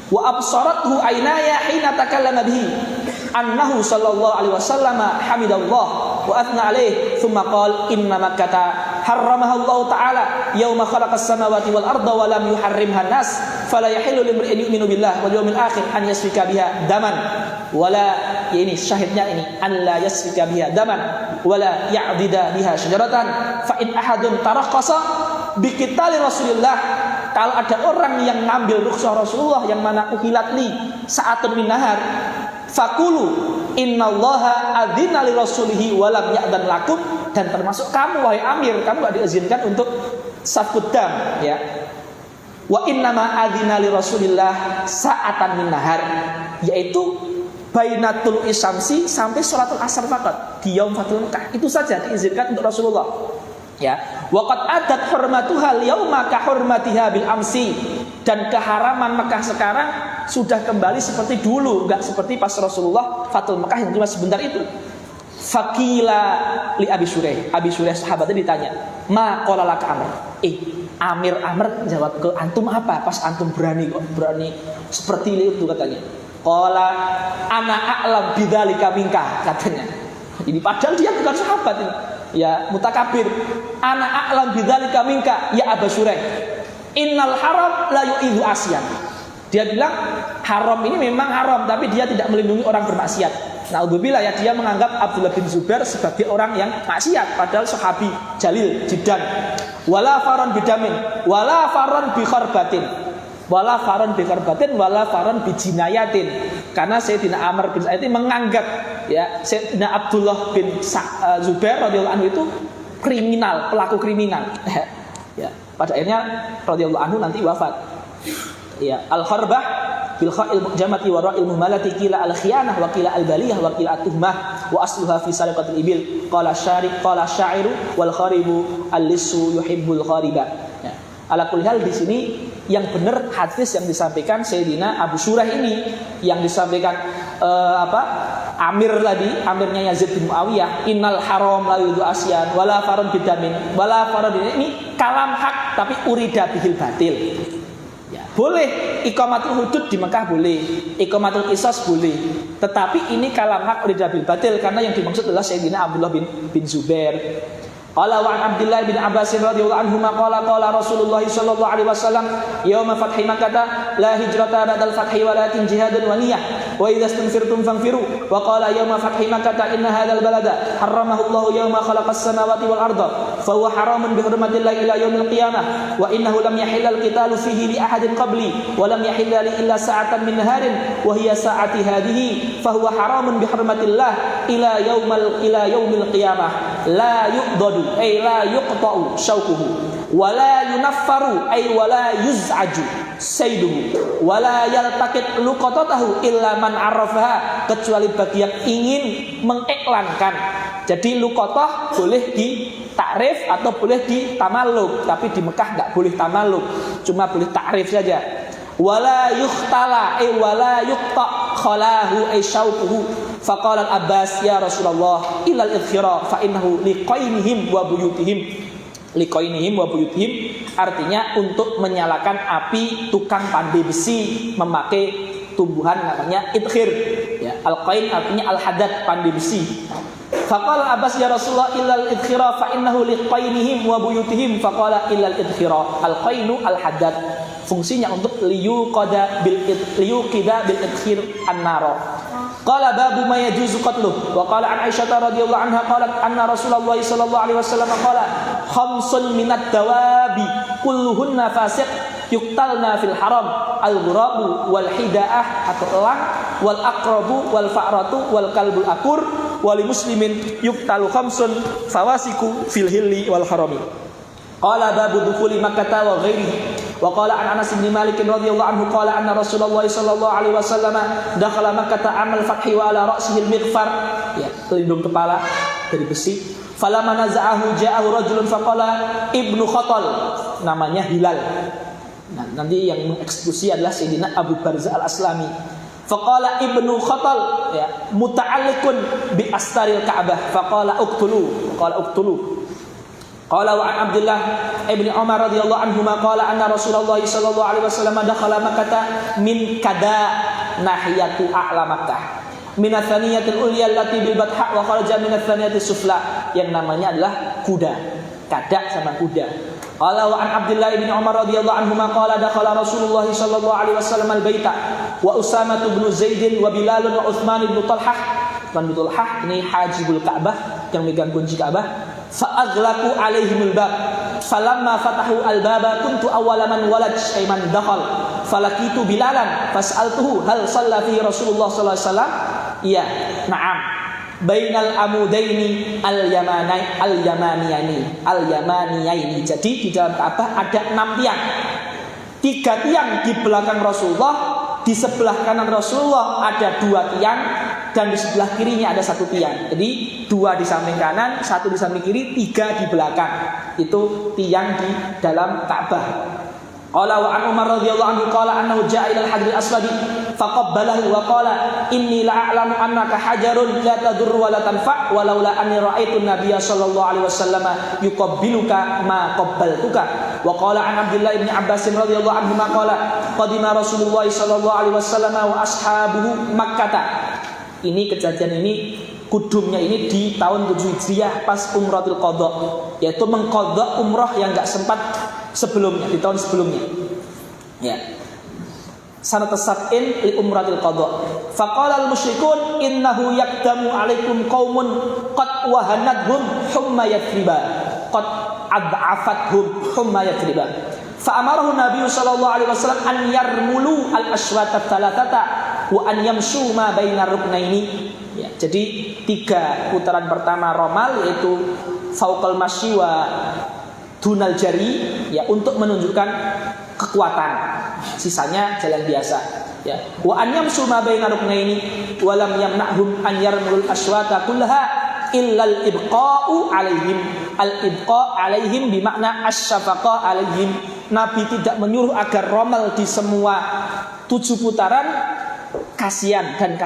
wa absarathu aynaya hina takallama bihi annahu sallallahu alaihi wasallam hamidallah wa athna alaihi thumma qala inna makkata harramaha Allah ta'ala yauma khalaqas samawati wal arda wa lam yuharrimha an-nas fala yahillu limri'in yu'minu billahi wal yawmil akhir an yasfika biha daman wala, ya ini syahidnya ini, an la yasfika biha daman wala ya'dida biha syajaratan fa in ahadun tarakhasa bi qitali Rasulillah. Kalau ada orang yang ngambil rukhsah Rasulullah yang mana uhilat li sa'atun min nahar fakulu innallaha adzina li rasulihi wa lam ya'dan lakum, dan termasuk kamu wahai amir, kamu enggak diizinkan untuk safkud dam ya. Wa innama adzina li rasulillah sa'atan min nahar, yaitu bainatul isyamsi sampai salatul asar faqat di yaum Fathul Mekah, itu saja diizinkan untuk Rasulullah. Ya, waqad adat hurmatuha yauma ka hurmatiha bil amsi, dan keharaman Mekah sekarang sudah kembali seperti dulu, enggak seperti pas Rasulullah Fathul Mekah yang cuma sebentar itu. Faqila li Abi Shuraih, Abi Shuraih sahabatnya ditanya, "Ma qala laka Amr?" Amir jawab ke antum apa? Pas antum berani seperti itu katanya. Qala ana a'lam bidzalika minka katanya. Ini padahal dia bukan sahabat ini. Ya, mutakabir. Ana a'lam bidzalika minka ya Aba Syuraih. Innal haram la yu'idhu asyan. Dia bilang haram ini memang haram, tapi dia tidak melindungi orang bermaksiat. Naudzubillah ya, dia menganggap Abdullah bin Zubair sebagai orang yang maksiat, padahal sahabi jalil jiddan. Wala faron bidamin, wala faron bi kharbatin, wala faron bi kharbatin, wala faron bi jinayatin. Karena Sayyidina Amr bin Sa'id menganggap ya Sayyidina Abdullah bin Zubair radhiyallahu anhu itu kriminal, pelaku kriminal. Ya, pada akhirnya radhiyallahu anhu nanti wafat. Ya, al-kharbah bil kha'il mu'jamati wa ra'il muhmalati qila al-khiyanah wa qila al-baliyah wa qila at-tuhmah wa asluha fi sariqatil ibil qala syairu wal kharibu al-lissu yuhibbul khariba. Ya. Ala kulli hal di sini yang benar hadis yang disampaikan Sayyidina Abu Syuraih ini, yang disampaikan Amirnya Yazid bin Muawiyah, innal haram la yudu asyan wala faron bidamin wala faron, ini kalam hak tapi urida bihil batil. Ya, boleh iqamatul hudud di Mekah boleh, iqamatul qisas boleh, tetapi ini kalam hak urida bil batil karena yang dimaksud adalah Sayyidina Abdullah bin Zubair. Qala wa an Abdullah bin Abbas radhiyallahu anhu qala Rasulullah sallallahu alaihi wasallam yauma fathi Makkah la hijrata ba'dal fathi walakin jihadun wa niyyah wa idza istanfirtum fanfiru wa qala yauma fathi Makkah inna hadzal balada harramahu Allah yauma khalaqas samawati wal arda fa huwa haramun bi hurmatillahi ila yaumil qiyamah wa innahu lam yahillal qitalu fihi li ahadin qabli wa lam yahilla li illa sa'atan min naharin wa hiya sa'ati hadhihi fa huwa haramun bi hurmatillah ila yaumil qiyamah la yuqdadu ay la yuqta'u syaukuhu wa la yunaffaru ay wa la yuz'aju sayduhu wa la yaltaqit luqatatahu illa man arrafaha, kecuali bagi yang ingin mengiklankan. Jadi luqatah boleh ditakrif atau boleh ditamalluk, tapi di Mekah enggak boleh tamalluk, cuma boleh takrif saja. Wala yukhtala ay wala yuqta khalahu ay syaukuhu. Faqala al-Abbas ya Rasulullah ilal idkhira fa innahu liqainihim wa buyutihim. Liqainihim wa buyutihim artinya untuk menyalakan api tukang pandai besi memakai tumbuhan namanya idkhir. Ya, al-qain artinya al-hadad, pandai besi. Faqala Abbas ya Rasulullah ilal idkhira fa innahu liqainihim wa buyutihim. Faqala ilal idkhira, al-qainu al-hadad. Fungsinya untuk liyuqida bil idkhir an-nar. Qala babu ma yajuzu qatluh wa qala an Aisyah radhiyallahu anha qalat anna Rasulullah sallallahu alaihi wasallam qala khamsun minad dawabi kulluhunna fasiq yuqtalna fil haram al-ghurabu wal hidaah atau elang wal aqrabu wal fa'ratu wal kalbul akur wal muslimin yuqtalu khamsun fawasiku fil hilli wal harami. Qala babu dukhuli Makkah wa ghairihi. Wa qala an Anas bin Malik radhiyallahu anhu qala anna Rasulullah sallallahu alaihi wasallam dakhala Makkah amal fathi wa ala ra'sihi al-mighfar, ya, pelindung kepala dari besi. Falamma naza'ahu ja'ahu rajulun faqala Ibnu Khatal, namanya Hilal. Nah, nanti yang mengeksekusi adalah Sayyidina Abu Barzah al-Aslami. Faqala Ibnu Khatal, ya, muta'alliqun bi astaril Ka'bah faqala uqtulu, qala uqtulu. Qala wa an Abdullah ibn Umar radhiyallahu anhuma qala anna Rasulullah sallallahu alaihi wasallam dakhala Makkah min kada nahiyatu a'la Makkah min athaniyatil ulya allati bil batha wa kharaja min athaniyatis sufla, yang namanya adalah kuda, kadak sama kuda. Qala wa an Abdullah ibn Umar radhiyallahu anhuma qala dakhala Rasulullah sallallahu alaihi wasallam al-baita wa Usamah bin Zaid wa Bilal wa Utsman bin Talhah. Utsman bin Talhah ini hajibul Ka'bah, yang megang kunci Ka'bah. Fa'aghlaqu alaihimul bab falamma fatahu al-baba kuntu awwala man walaj ay man dakhal falakitu Bilalan fas'altuhu hal shalla fi Rasulullah sallallahu alaihi wasallam. Iya, na'am, bainal amudaini al-yamaniyaini. Jadi di dalam Ka'bah ada 6 tiang. 3 tiang di belakang Rasulullah, di sebelah kanan Rasulullah ada 2 tiang, dan di sebelah kirinya ada 1 tiang. Jadi 2 di samping kanan, 1 di samping kiri, 3 di belakang. Itu tiang di dalam Ka'bah. Qala wa an Umar radhiyallahu anhu qala annahu ja'a ila al-hajar al-aswad faqabbalahu wa qala inni la'alamu annaka hajarun la tadur wa la tanfa' walaula anni ra'aitu an-nabiyya sallallahu alaihi wasallam yuqabbiluka ma qabbaltuka. Wa qala an Abdullah ibn Abbas radhiyallahu anhu ma qala qadima Rasulullah sallallahu alaihi wasallam wa ashabuhu Makkah. Ini kejadian ini kudumnya ini di tahun 7 Hijriah pas Umratul Qadha, yaitu mengqadha umrah yang enggak sempat sebelumnya, di tahun sebelumnya. Ya. Sanat sab'in li umratil qadha. Faqala al-musyrikun innahu yaqdamu 'alaikum qaumun qad wahanadhum humma yathriba. Qad ad'afathum humma yathriba. Fa amarahu Nabi sallallahu alaihi wasallam an yarmulu al-ashwata thalathata wa an yamshu ma baina ruknaini. Ya, jadi 3 putaran pertama romal yaitu fauqal masyi wa dunal jari, ya, untuk menunjukkan kekuatan. Sisanya jalan biasa, ya. Wa an yamshu ma baina ruknaini wa lam yamna'hum an yarmul aswata kullaha illa al-ibqa'u alaihim. Al-ibqa' alaihim bimakna asy-syafaqah alaihim. Nabi tidak menyuruh agar romal di semua 7 putaran, kasihan dan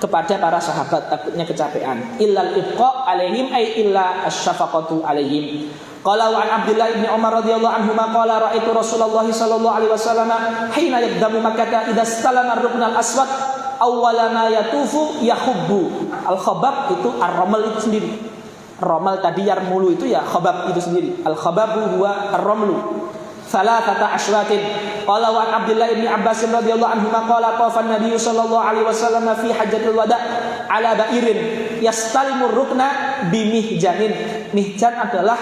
kepada para sahabat, takutnya kecapean. Illal ibqa' alaihim ay illa asy-syafaqatu alaihim. Qala wa an Abdullah ibn Umar radhiyallahu anhu ma qala ra'aitu Rasulullah sallallahu alaihi wasallam hina yaqdamu Makkah idza istalama ar-rukn al-aswad awwala ma yatufu yakhubbu. Al-khabab itu ar-ramal itu sendiri. Ramal tadi yarmulu itu ya khabab itu sendiri. Al-khababu huwa ar-ramlu. Thalathata ashwatin. Qala wa an Abdullah ibn Abbas radhiyallahu anhu ma qala tafa an-nabiy sallallahu alaihi wasallam fi hajjatul wada' ala ba'irin yastalimu rukna bimihjanin. Mihjan adalah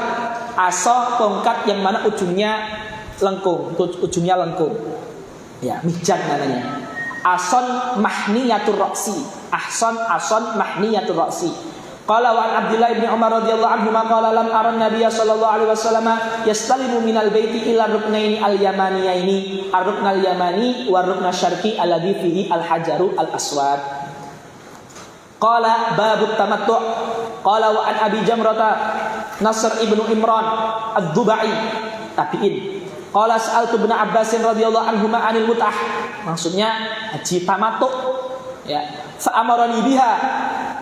asa tongkat yang mana ujungnya lengkung, ya, mihjan namanya. Ason mahniyatur ra'si. Ason mahniyatur ra'si. Qala wa an Abdullah ibn Umar radhiyallahu anhu ma qala lam ara an-nabiy sallallahu alaihi wasallam yastalimu minal baiti ila ruknaini al-yamaniyaini, ar-ruknal yamani wa rukna syarqi alladhi fihi al-hajaru al-aswad. Qala babut tamattu'. Qala wa an Abi Jamrata Nasr ibnu Imran ad-Dubai tabi'in. Qala sa'altu ibn Abbas radhiyallahu anhuma 'anil mut'ah. Maksudnya haji tamattu', ya. Fa amarani biha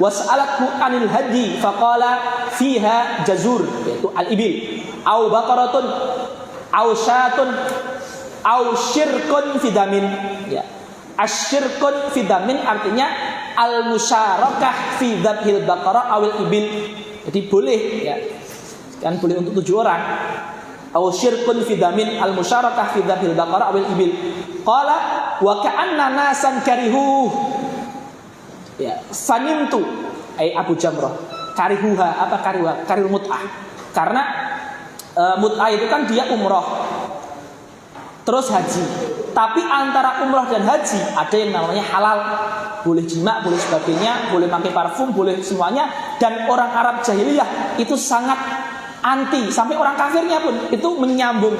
wa sa'alathu 'anil hadi faqala fiha jazur, yaitu al-ibil au baqaratun au syatun au syirkun fidamin, ya. Asyirkun fidamin artinya al-musyarakah fi dzabhil baqarah awil ibil. Jadi boleh, ya. Kan boleh untuk 7 orang. Aw syirkun fidamin al-musyarakah fi dzabhil baqarah awil ibil. Qala wa ka'anna nasan karihu. Ya, fanimtu ai Abu Jamrah. Karihuha, apa karihuha? Karil mut'ah. Karena mut'ah itu kan dia umrah terus haji. Tapi antara umrah dan haji ada yang namanya halal, boleh jima, boleh sebagainya, boleh pakai parfum, boleh semuanya. Dan orang Arab jahiliyah itu sangat anti, sampai orang kafirnya pun itu menyambung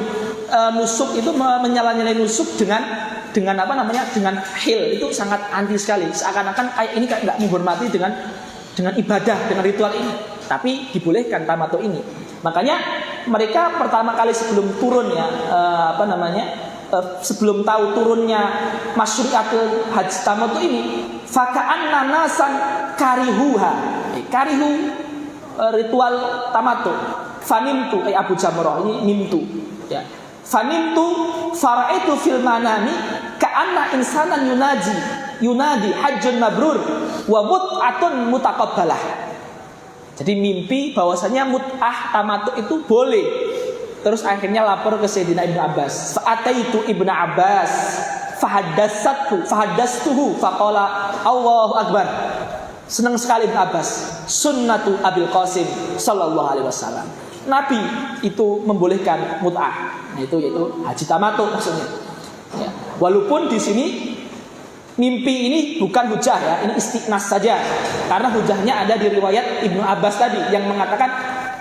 nusuk, itu menyala-nyalain nusuk dengan dengan hil, itu sangat anti sekali. Seakan-akan kayak ini nggak menghormati dengan ibadah, dengan ritual ini. Tapi dibolehkan tamattu ini. Makanya mereka pertama kali sebelum turun ya sebelum tahu turunnya masyru'atul haji tamattu ini, faka'anna nasan karihuha. Karihu ritual tamattu. Fanimtu Abu Jamrah ini nimtu, ya. Fanimtu faraitu fil manami ka'anna insanan yunadi hajjun mabrur wa mut'atun mutaqabbalah. Jadi mimpi bahwasanya mut'ah tamattu itu boleh. Terus akhirnya lapor ke Sayyidina Ibnu Abbas. Fa'ataitu Ibnu Abbas fahaddastuhu faqala Allahu Akbar. Senang sekali Ibnu Abbas. Sunnatu Abil Qasim sallallahu alaihi wasallam. Nabi itu membolehkan mut'ah. Nah, itu yaitu haji tamattu maksudnya. Ya. Walaupun di sini mimpi ini bukan hujah ya, ini istiqnas saja. Karena hujahnya ada di riwayat Ibnu Abbas tadi yang mengatakan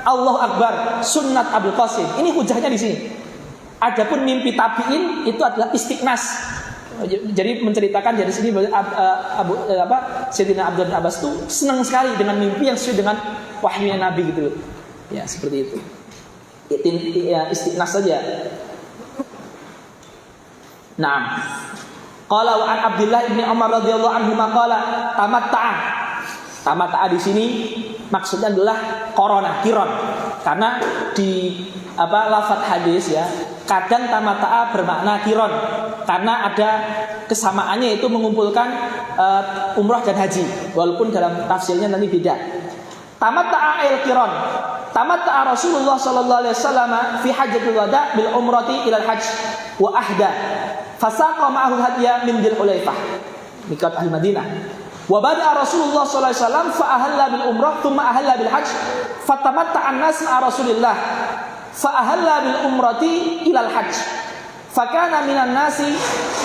Allahu Akbar, sunnat Abul Qasim. Ini hujahnya di sini. Adapun mimpi tabi'in itu adalah istiqnas. Jadi menceritakan dari sini Sayyidina Abdul Abbas itu senang sekali dengan mimpi yang sesuai dengan wahyunya Nabi gitu. Ya, seperti itu. Ya, istiqnas saja. Naam. Qala wa an Abdullah bin Umar radhiyallahu anhu qala tamatta'a. Tamatta'a di sini maksudnya adalah korona, kiron. Karena di lafaz hadis ya, kadang tamatta'a bermakna kiron. Karena ada kesamaannya, itu mengumpulkan umrah dan haji, walaupun dalam tafsirnya nanti beda. Tamatta'a al-kiron. Tamatta'a Rasulullah sallallahu alaihi wasallam fi hajjatul wada' bil umrati ila al-hajj wa ahda. Fasaqa ma'ahu hadiya min Dzul Hulaifah miqat al-Madinah. Wa bada'a Rasulullah sallallahu alaihi wasallam fa ahalla bil umrah thumma ahalla bil hajj fatamatta'a an-nas ma'a Rasulillah fa ahalla bil umrati ila al-hajj. Fakana minan nasi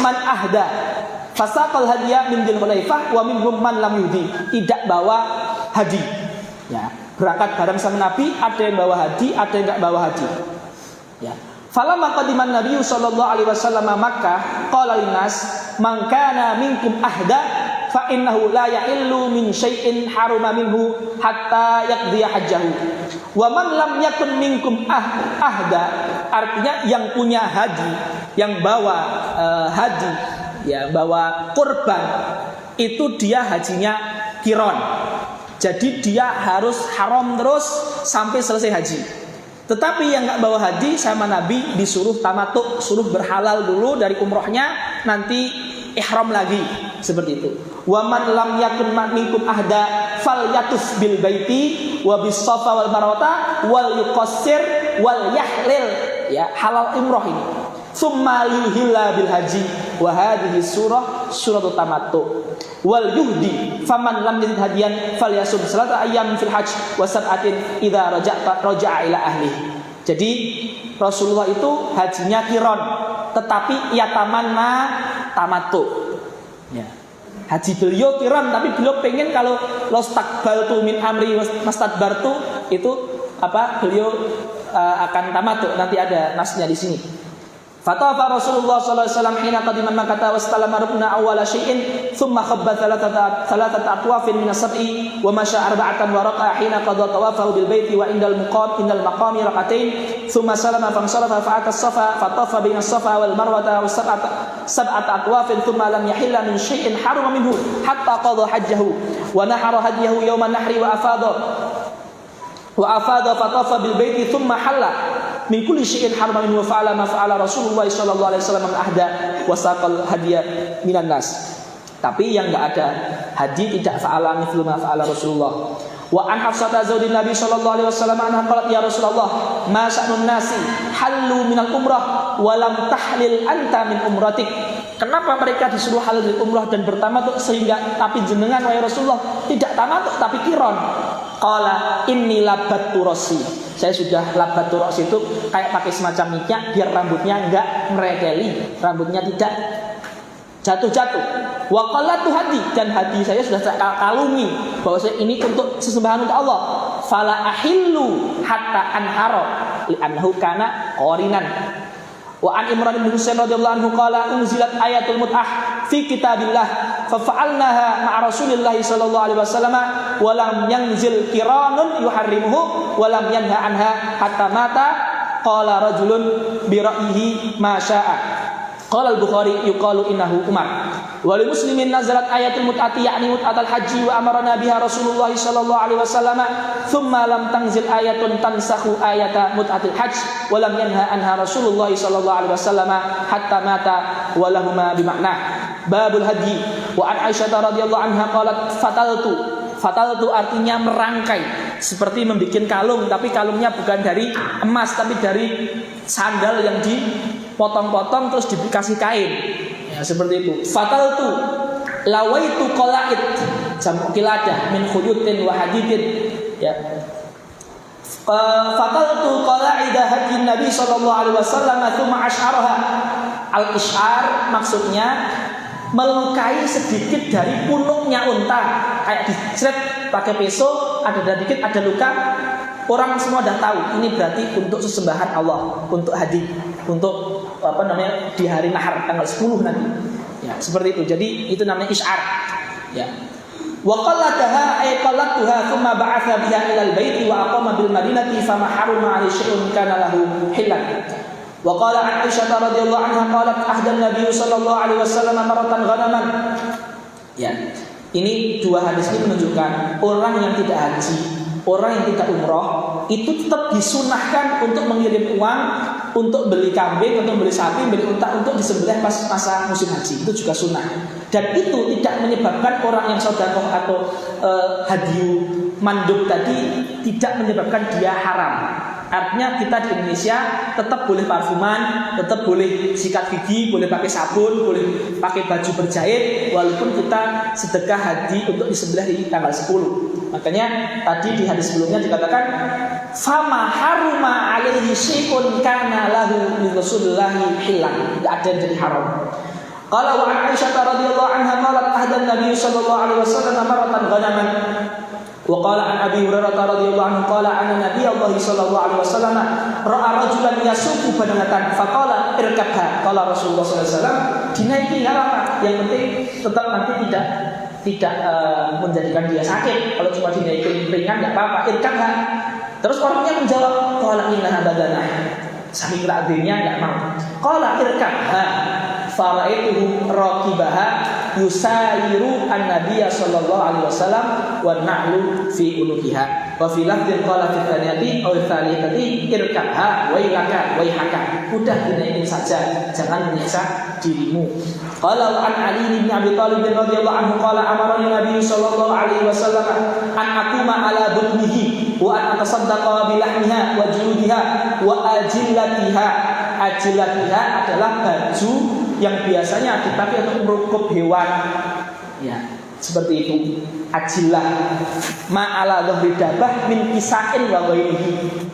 man ahda fasaqal hadiya min Dzul Hulaifah wa minhum man lam yudi. Tidak bawa hadi. Ya, berangkat bareng sama Nabi, ada yang bawa hadi, ada yang enggak bawa hadi. Ya. Falamma qadiman Nabi sallallahu alaihi wasallam Makkah qala linnas man kana minkum ahda fa innahu la ya'illu min syai'in haruma minhu hatta yaqdiya hajjahu wa man lam yakun minkum ahda, artinya yang punya hadi, yang bawa hadi, ya bawa kurban, itu dia hajinya kiron. Jadi dia harus haram terus sampai selesai haji. Tetapi yang enggak bawa hadi sama Nabi disuruh tamattu, suruh berhalal dulu dari umrohnya, nanti ihram lagi, seperti itu. Wa man lam yakun minkum ahda falyatuf bil baiti wa bis safa wal marwata wal yuqassir wal yahlil, ya halal umroh ini. Tsumma yuhilla bil haji wa hadhihi suratul tamattu wal yuhdi faman lam yajid hadiyan falyasum salata ayyam fil hajj wa sab'atin idza raja'a ila ahli. Jadi Rasulullah itu hajinya kiron, tetapi ia tamanna tamattu. Ya. Haji beliau kiron, tapi beliau pengen kalau lostaqbaltu min amri mastadbartu, itu beliau akan tamattu. Nanti ada nasnya di sini. Fatafa Rasulullah sallallahu alaihi wasallam hina qadima Makkah wastalama rukna awwala syai'in thumma khabba thalathata atwafin min as-sab'i wa masha arba'atan wa raqa hina qada tawafahu bil baiti wa indal maqami raqatain thumma salama fansarafa fa'ata as-safa fatafa baina as-safa wal marwata sab'ata atwafin thumma lam yahilla min syai'in haruma minhu hatta qada hajjahu wa nahara hadiyahu yawma an-nahri wa afada fatafa bil baiti thumma halla min kulli syai'in harama minhu fa'ala ma fa'ala Rasulullah sallallahu alaihi wasallam ahda wa saqal hadiya minan nas. Tapi yang enggak ada hadi tidak fa'ala mithlu ma fa'ala Rasulullah. Wa an Hafsah zaujin Nabi sallallahu alaihi wasallam anha qalat ya Rasulullah ma sya'nun nasi hallu minal umrah wa lam tahlil anta min umratik. Kenapa mereka disuruh halal dari umrah dan bertamattu sehingga tapi jenengan wahai Rasulullah tidak tamattu tapi kiron? Qala inni labattu rasi. Saya sudah labattu rasi, itu kayak pakai semacam minyak biar rambutnya enggak merekeli, rambutnya tidak jatuh-jatuh. Wa qallatu hadi, dan hadi saya sudah saya kalungi bahwa saya ini untuk sesembahan untuk Allah. Fala ahillu hatta anhara li'annahu kana qarinan. Wa an Imran bin Husain radhiyallahu anhu qala unzilat ayatul mut'ah fi kitabillah fa fa'alnaha ma'a Rasulillah sallallahu alaihi wasallam wa lam yanzil qiranun yuharrimuhu wa lam yanha anha hatta mata qala rajulun bi ra'yihi ma syaa. Qala al-Bukhari yuqalu innahu Umar. Wa lil muslimin nazalat ayatul mut'ati ya'ni mut'atul haji wa amarna biha Rasulullah sallallahu alaihi wasallam thumma lam tanzil ayatun tansakhu ayata mut'atul hajj wa lam yanha anha Rasulullah sallallahu alaihi wasallam hatta mata wa lahumma bimakna. Babul haji wa an Aisyah radhiyallahu anha qalat fataltu artinya merangkai, seperti membuat kalung, tapi kalungnya bukan dari emas tapi dari sandal yang dipotong-potong terus dikasih kain. Ya, seperti itu. Fataltu lawaitu qalaid jamu qiladah min khuyutin wa hadidin. Ya. Fataltu qalaidah haji Nabi sallallahu alaihi wasallam tsumma asy'araha. Al-isy'ar maksudnya melukai sedikit dari punuknya unta, kayak dicret pakai pisau, ada dikit ada luka, orang semua dah tahu ini berarti untuk sesembahan Allah, untuk hadi, untuk di hari nahar tanggal 10 nanti. Ya, seperti itu. Jadi itu namanya isy'ar. Ya. Wa qallataha ay qallatuha thumma ba'atha biha ila al-baiti wa aqama bil madinati fama haruma 'alaihi syai'un kana lahu hilan. Wa qala an Aisyah radhiyallahu anha qalat ahdan Nabi sallallahu alaihi wasallam maratan ghanaman. Ya. Ini dua hadis ini menunjukkan orang yang tidak haji, orang yang tidak umroh itu tetap disunahkan untuk mengirim uang untuk beli kambing, untuk beli sapi, beli unta untuk disembelih pas masa musim haji. Itu juga sunnah. Dan itu tidak menyebabkan orang yang sedekah atau hadiyu mandub tadi tidak menyebabkan dia haram. Artinya kita di Indonesia tetap boleh parfuman, tetap boleh sikat gigi, boleh pakai sabun, boleh pakai baju berjahit, walaupun kita sedekah haji untuk disembelih di tanggal 10. Makanya tadi di hadis sebelumnya dikatakan fama haruma alaihi syai'un kana lahu min Rasulillah hilang, tidak ada yang jadi haram. Qala wa an Aisyah radhiyallahu anha qalat ahdan Nabi sallallahu alaihi wasallam maratan ghanaman. Wa qala an Abi Hurairah radhiyallahu anhu qala anna Nabi Allah sallallahu alaihi wasallam ra'a rajulan yasuqu badanatan faqala irkabha. Qala Rasulullah sallallahu alaihi wasallam dinaiki enggak apa-apa, yang penting tetap nanti tidak menjadikan dia sakit. Kalau cuma dinaikin ringan enggak apa-apa, irkabha. Terus orangnya menjawab qala innaha badanah. Saking takdirnya enggak mau. Qala irkabha. Faraituhu raqibaha yusayiru an-nabiyya sallallahu alaihi wasallam wa na'lu fi unuqiha wa fi lafdhin qala fi thaniyati aw thalithati irkabha wa ilaka wa ihaka. Udah dinaikin saja, jangan menyiksa dirimu. Qala wa an Ali bin Abi Thalib radhiyallahu anhu qala amarani Nabi sallallahu alaihi wasallam an aquma ala butnihi wa an atasaddaqa bi lahmiha wa juludiha wa ajillatiha. Ajillatiha adalah baju yang biasanya dipakai untuk merukup hewan, ya seperti itu. Ajillah ma'ala dhahri dabah min kisain wa ghairihi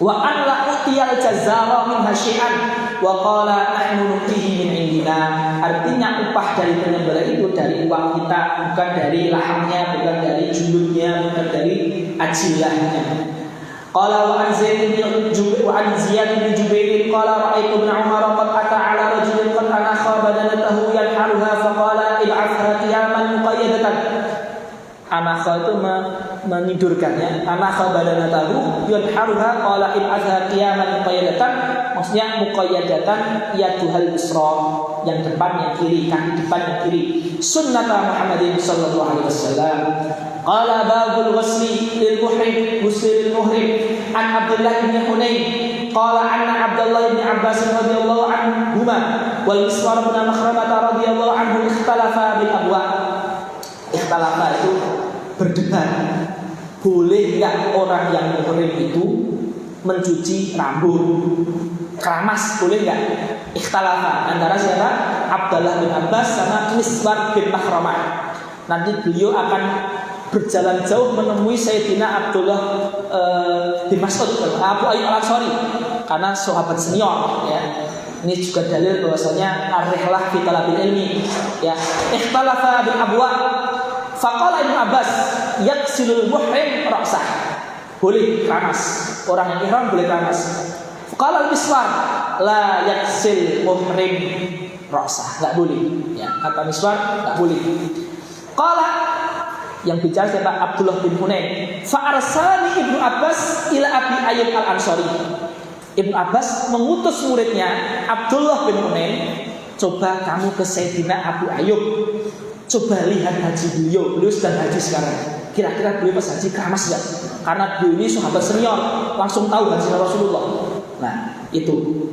wa an la utiyal jazara min hasyi'an wa qala nahnu nutihi min indina. Artinya upah dari penyembelih itu dari uang kita, bukan dari lahamnya, bukan dari juludnya, bukan dari ajillahnya. Qala wa an Zaid bin Jubair qala ra'aytu Ibn Umar qad ata 'ala rajulin qad anakha badanatahu yanharuha fa qala ib'athha qiyaman muqayyadatan. Anakha itu menidurkannya. Anakha badanatahu yanharuha qala ib'athha qiyaman muqayyadatan. Maksudnya muqayyadatan yaduhal yusra, yang depan yang kiri, kaki depan yang kiri. Sunnata Muhammadin sallallahu alaihi wasallam. Qala babul ghusli lil muhrim ghusli lil muhrim an Abdullah bin Hunain qala anna Abdullah bin Abbas radhiyallahu anhuma wal Miswar bin Makhramah radhiyallahu anhu ikhtalafa bil abwa. Ikhtalafa itu berdebat, boleh enggak orang yang muhrim itu mencuci rambut, keramas, boleh enggak? Ikhtalafa antara siapa? Abdullah bin Abbas sama Miswar bin Makhramah. Nanti beliau akan berjalan jauh menemui Sayyidina Abdullah bin Mas'ud, Abu Ayyub Al-Ansari, karena sahabat senior, ya. Ini juga dalil bahwasanya ar-rihlah fi talabil ilmi, ya. Ikhtalafa bil abwa. Faqala Ibnu Abbas yaksilul muhrim ra'sah. Boleh keramas, orang yang ihram boleh keramas. Faqala al-Miswar la yaksil muhrim ra'sah, enggak boleh, ya. Kata Miswar enggak boleh. Qala, yang bicara siapa? Abdullah bin Hunain. Fa'arsani Ibnu Abbas ila Abi Ayyub Al-Ansari. Ibnu Abbas mengutus muridnya Abdullah bin Hunain, coba kamu ke Sayyidina Abu Ayyub, coba lihat haji beliau sedang haji sekarang. Kira-kira beliau pas haji keramas enggak? Karena beliau ini sahabat senior, langsung tahu haji Rasulullah. Nah, itu.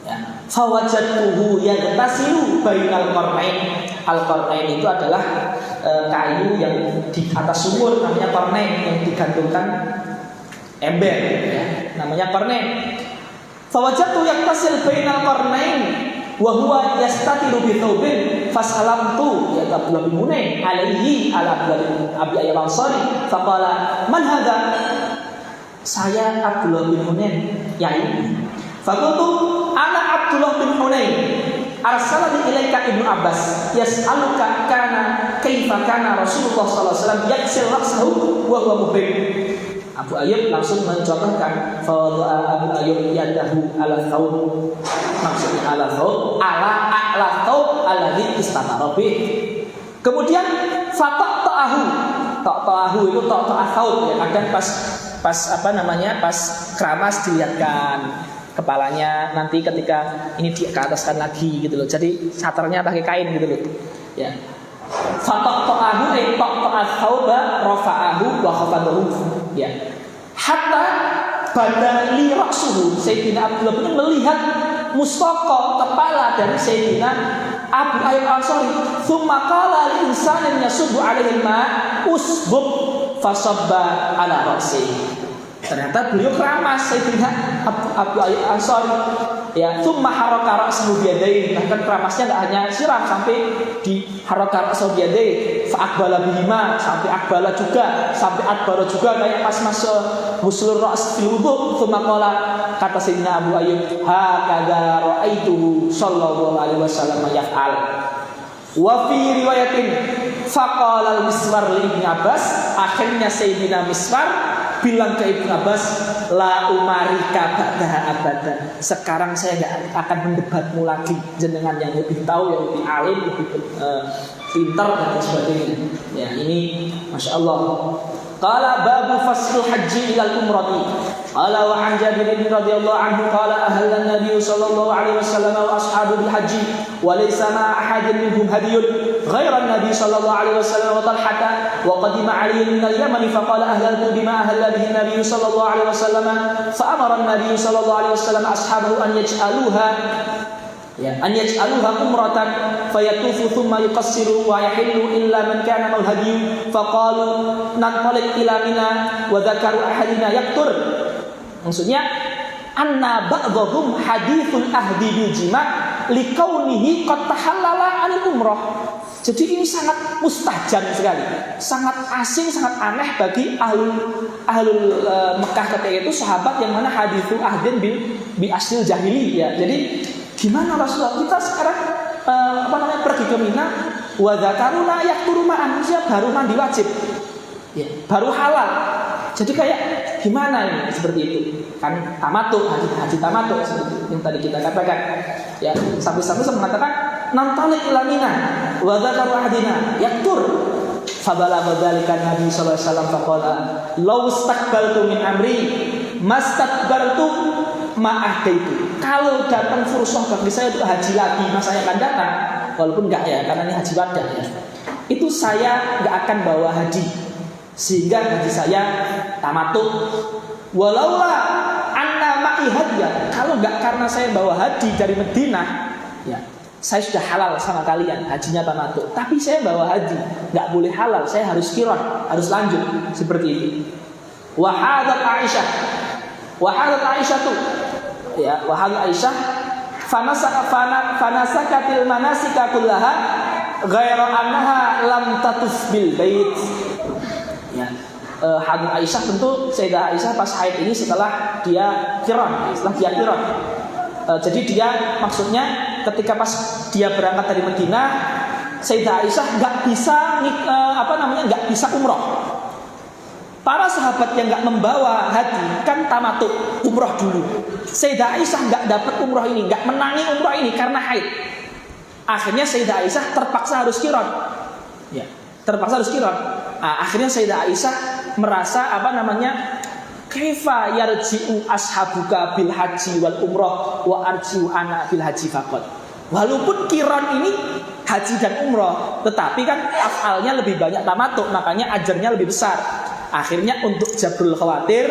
Ya. Fawajadtuhu yaghtasilu bainal qarnain. Al-qarnain itu adalah kayu yang di atas sumur, namanya qarnain, yang digantungkan ember, ya. Namanya qarnain. Fawajadtu yagtasil bainal qarnain wa huwa yastatiru bi thawbin fasalamtu, ya Abdullah bin Hunain alaihi ala Abi Ayyub Al-Ansari faqala man hadza? Saya Abdullah bin Hunain, yai. Faqultu ana Abdullah bin Hunain arsalani ilaika Ibnu Abbas yas'aluka kana kaifa kana Rasulullah sallallahu alaihi wasallam yaksil ra'sahu wa huwa muhrim. Abu Ayyub langsung mencontohkan fa Abu Ayyub yadahu ala thawb, maksudnya ala thawb ala thawb alladhi istatara bih. Kemudian ta'tahu itu ta'ta'ah thawb, ya. Kadang pas pas keramas dilihatkan. kepalanya, nanti ketika ini di ke ataskan lagi gitu loh. Jadi satarnya pakai kain gitu loh. Ya. Fataqta'ahu ay taqta'a thawba rafa'ahu wa khafadahu. Ya. Hatta bada li ra'suhu. Sayyidina Abdullah bin melihat mustaqa kepala dari Sayyidina Abu Ayyub Ansari. Tsumma qala lil insanin yasubbu 'alaihi ma usbub fasabba 'ala ra'sihi. Ternyata beliau keramas Sayyidina Abu Ayyub Ansari. Ya, tsumma haraka ra'sahu biyadaihi. Bahkan keramasnya enggak hanya siram, sampai di haraka ra'sahu biyadaihi, fa aqbala bihima, sampai aqbala juga, sampai adbara juga kayak pas masuk huslur ra's fil wudu. Tsumma qala, kata Sayyidina Abu Ayyub, hakadza ra'aituhu sallallahu alaihi wasallam yaf'al. Wa fi riwayatin faqala al-Miswar li Ibnu Abbas, akhirnya Sayyidina Miswar bilang ke Ibnu Abbas, la umarika ba'daha abada. Sekarang saya enggak akan mendebatmu lagi, jenengan yang lebih tahu, yang lebih alim, lebih pintar dan sebagainya. Ya, ini Masya Allah. Qala babu faslul haji ilal umrati. Qala wa an Jabir bin radhiyallahu anhu qala ahalla an-nabiy sallallahu alaihi wasallam wa ashabu bil haji wa laysa ma ahadin minhum hadiyun ghayra an-nabiy sallallahu alaihi wasallam wa talhata wa qadima Ali min al-Yaman fa qala ahlaltu bima ahalla bihi an-nabiy sallallahu alaihi wasallam fa amara an-nabiy sallallahu alaihi wasallam ashabahu an yaj'aluha umratan fayatufu thumma yuqassiru wa yahillu illa man kana mal hadiyu faqalu nantalik ila Mina wa dzakaru ahadina yaqtur. Maksudnya anna ba'dhum hadithul ahdi bil jima' likaunihi qad tahallala 'anil umrah. Jadi ini sangat mustajab sekali, sangat asing, sangat aneh bagi ahlul Mekah ketika itu, sahabat yang mana hadithul ahdin bi aslil jahiliyah. Jadi gimana Rasulullah kita sekarang pergi ke Mina, wa dzakaruna yaqturu ma'an, baru mandi wajib, ya, baru halal. Jadi kayak gimana ini seperti itu? Kan tamattu, haji tamattu seperti yang tadi kita katakan. Ya, sampai-sampai saya mengatakan nantalik ila Mina wa dzakaru ahdina yaqtur. Fabalagha dzalika Nabi sallallahu alaihi wasallam faqala law istaqbaltu min amri mastaqbaltu ma'ahdaitu. Kalau datang fursah bagi saya untuk haji lagi masa yang akan datang, walaupun enggak ya, karena ini haji wada ya, itu saya enggak akan bawa haji, sehingga haji saya tamattu. Walaula anna ma'i hadiyah, kalau enggak karena saya bawa haji dari Madinah, ya saya sudah halal sama kalian, hajinya tamattu. Tapi saya bawa haji, enggak boleh halal, saya harus qiran, harus lanjut seperti itu. Wa hadat Aisyah tuh, ya, wahai Aisyah, fanasakatil manasika kullaha ghaira annaha lam tatuf bil bait. Ya, Hadrat Aisyah tentu Sayyidah Aisyah pas haid ini setelah dia qiran. Jadi dia maksudnya ketika pas dia berangkat dari Madinah, Sayyidah Aisyah enggak bisa enggak bisa umrah. Para sahabat yang enggak membawa haji kan tamattu, umrah dulu. Sayyidah Aisyah enggak dapat umrah ini, enggak menangi umrah ini karena haid. Akhirnya Sayyidah Aisyah terpaksa harus qiran. Ya, terpaksa harus qiran. Akhirnya Sayyidah Aisyah merasa kaifa yarji'u ashabuka bil haji wal umrah wa arji'u ana bil haji faqat. Walaupun qiran ini haji dan umrah, tetapi kan afalnya lebih banyak tamattu, makanya ajarnya lebih besar. Akhirnya untuk jabrul khawatir,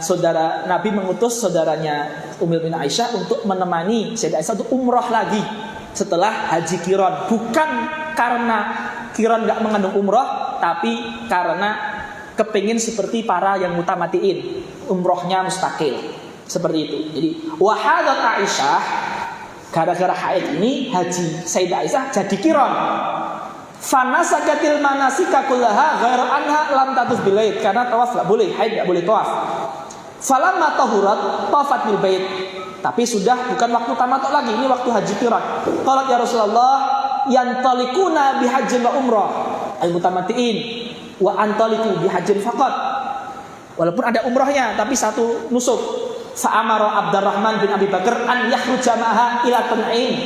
saudara Nabi mengutus saudaranya Ummul Mukminin Aisyah untuk menemani Sayyidah Aisyah untuk umrah lagi setelah haji qiran. Bukan karena qiran enggak mengandung umrah, tapi karena kepingin seperti para yang mutamatiin, umrahnya mustaqil. Seperti itu. Jadi wahadat Aisyah, gara-gara haid ini haji Sayyidah Aisyah jadi qiran. Fanasakatil manasika kullaha ghaira anha lam tatuf bil bait, karena tawaf enggak boleh, haid enggak boleh tawaf. Falamma tahurat tafat bil bait. Tapi sudah bukan waktu tamattu lagi, ini waktu haji qiran. Qalat ya Rasulullah, yantalikuna bi hajjin wa umrah al mutamattiin wa antaliku bi hajjin faqat. Walaupun ada umrahnya tapi satu nusuk. Fa amara Abdurrahman bin Abi Bakar an yakhruja ma'aha ila Tan'im.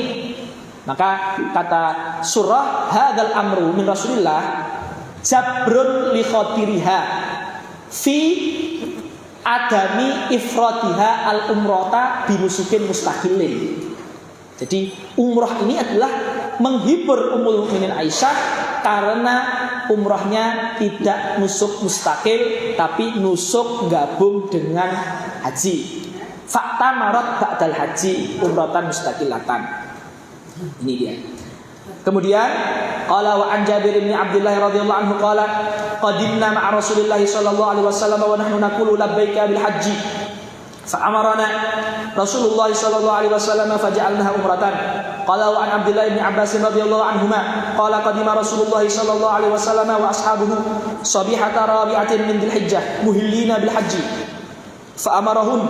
Maka kata surah, hadzal amru min Rasulillah jabrun li khatiriha fi adami ifradiha al-umrata binusukin mustaqilin. Jadi umrah ini adalah menghibur Ummul Mukminin Aisyah karena umrahnya tidak nusuk mustaqil tapi nusuk gabung dengan haji. Fakta marat ba'dal haji umratan mustaqilatan. Ini dia. Kemudian qala wa an Jabir bin Abdullah radhiyallahu anhu qala qadimna ma'a Rasulillah sallallahu alaihi wasallam wa nahnu naqulu labbaika bil haji fa amarna Rasulullah sallallahu alaihi wasallam faj'alnaha umratan. Qala wa an Abdullah bin Abbas radhiyallahu anhuma qala qadima Rasulullah sallallahu alaihi wasallam wa ashabuhu sabihata rabi'atin min dzil hijjah muhillina bil haji fa amarahum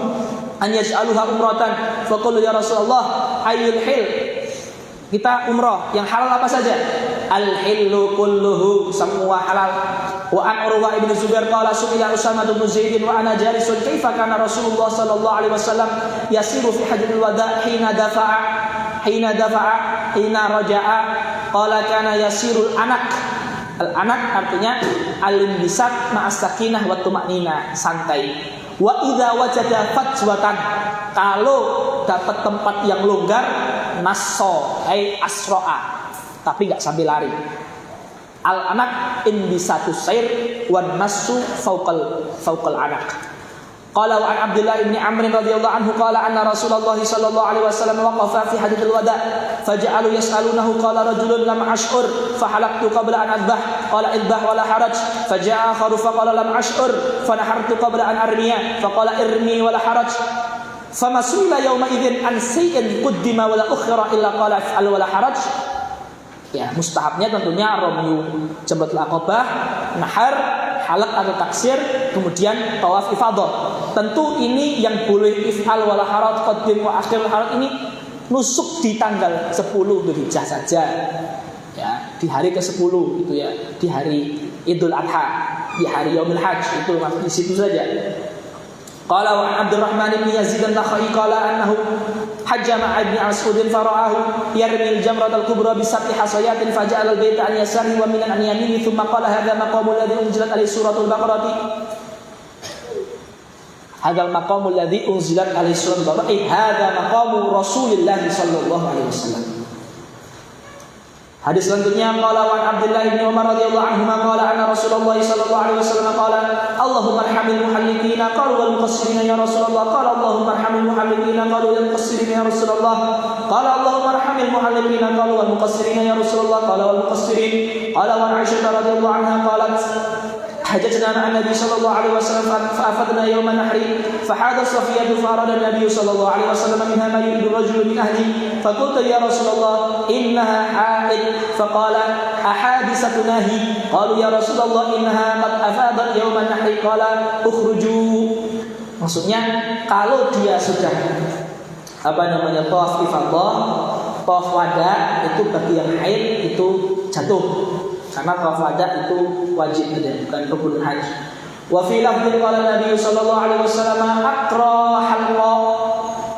an yaj'aluha umratan fa qala ya Rasulullah ayyul hil. Kita umrah yang halal apa saja? Al-hillu kulluhu, semua halal. Wa an Urwah ibn Zubair qala su'ila Usamah bin Zaid wa ana jalisun kaifa kana Rasulullah sallallahu alaihi wasallam yasiru fi hajjatil wada' hina raja'a qala kana yasirul anak. Al-anak artinya al-inbisat ma'as sakinah wa tuma'nina, santai. Wa idza wajada fajwatan, kalau dapat tempat yang longgar, nasso ay asro'a, tapi enggak sambil lari. Al anak in bisatu sair wan nasu fauqal anak. Qala wa an Abdullah bin Amr radhiyallahu anhu qala anna Rasulullah sallallahu alaihi wasallam waqafa fi hadithil wada' faja'alu yas'alunahu qala rajulun lam ash'ur fahalaqtu qabla an adbah qala idbah wala haraj faja'a akharu faqala lam ash'ur fanahartu qabla an armiya faqala irmi wala haraj fama su'ila yawma idzin an shay'in quddima wala ukhira illa qala if'al wala haraj. Ya, mustahabnya tentunya ramyu jamratul aqabah, nahar, halaq atau taksir, kemudian tawaf ifadah. Tentu ini yang boleh if'al wala haraj qaddim wa akhir haraj ini nusuk di tanggal 10 Dzulhijjah saja. Ya, di hari ke-10 itu ya, di hari Idul Adha, di hari Yaumul Hajj itu masih di situ saja. Qala wa Abdurrahman bin Yazid an-Nakhai qala annahu hajja ma'a ibn Mas'ud fara'ahu yarmi al-jamrat al-kubra bi sab'i hasayatin faja'ala al-bayta an yasari wa min an yamini thumma qala hadha maqamul ladzi unzilat alayhi suratul baqarah. Hadha al-maqamul ladzi unzilat alayhi suratul baqarah. Hadha maqamu Rasulillah sallallahu alaihi wasallam. Hadis selanjutnya qala wa Abdullah bin Umar radhiyallahu anhu qala anna Rasulullah sallallahu alaihi wasallam qala Allahumma arhamil muhalliqina qalu wal muqassirina ya Rasulullah qala Allahumma arhamil muhalliqina qalu wal muqassirina ya Rasulullah qala Allahumma arhamil muhalliqina qalu wal muqassirina ya Rasulullah qala wal muqassirin qala wa Aisyah radhiyallahu anha qalat حججنا مع النبي صلى الله عليه وسلم فأفضنا يوم النحر فحاد الصفية فأراد النبي صلى الله عليه وسلم منها ما يريد الرجل من أهله فقلت يا رسول الله إنها حائض فقال أحادثتنا هي قالوا يا رسول الله إنها قد أفاضت يوم النحر قال اخرجوا. Maksudnya kalau dia sudah tawaf ifadah, tawaf wada itu bagi yang haid itu jatuh. Karena tawaf wada itu wajib saja, bukan rukun haji. Wa fi lafdhin qala Nabi sallallahu alaihi wasallam aqra halqa.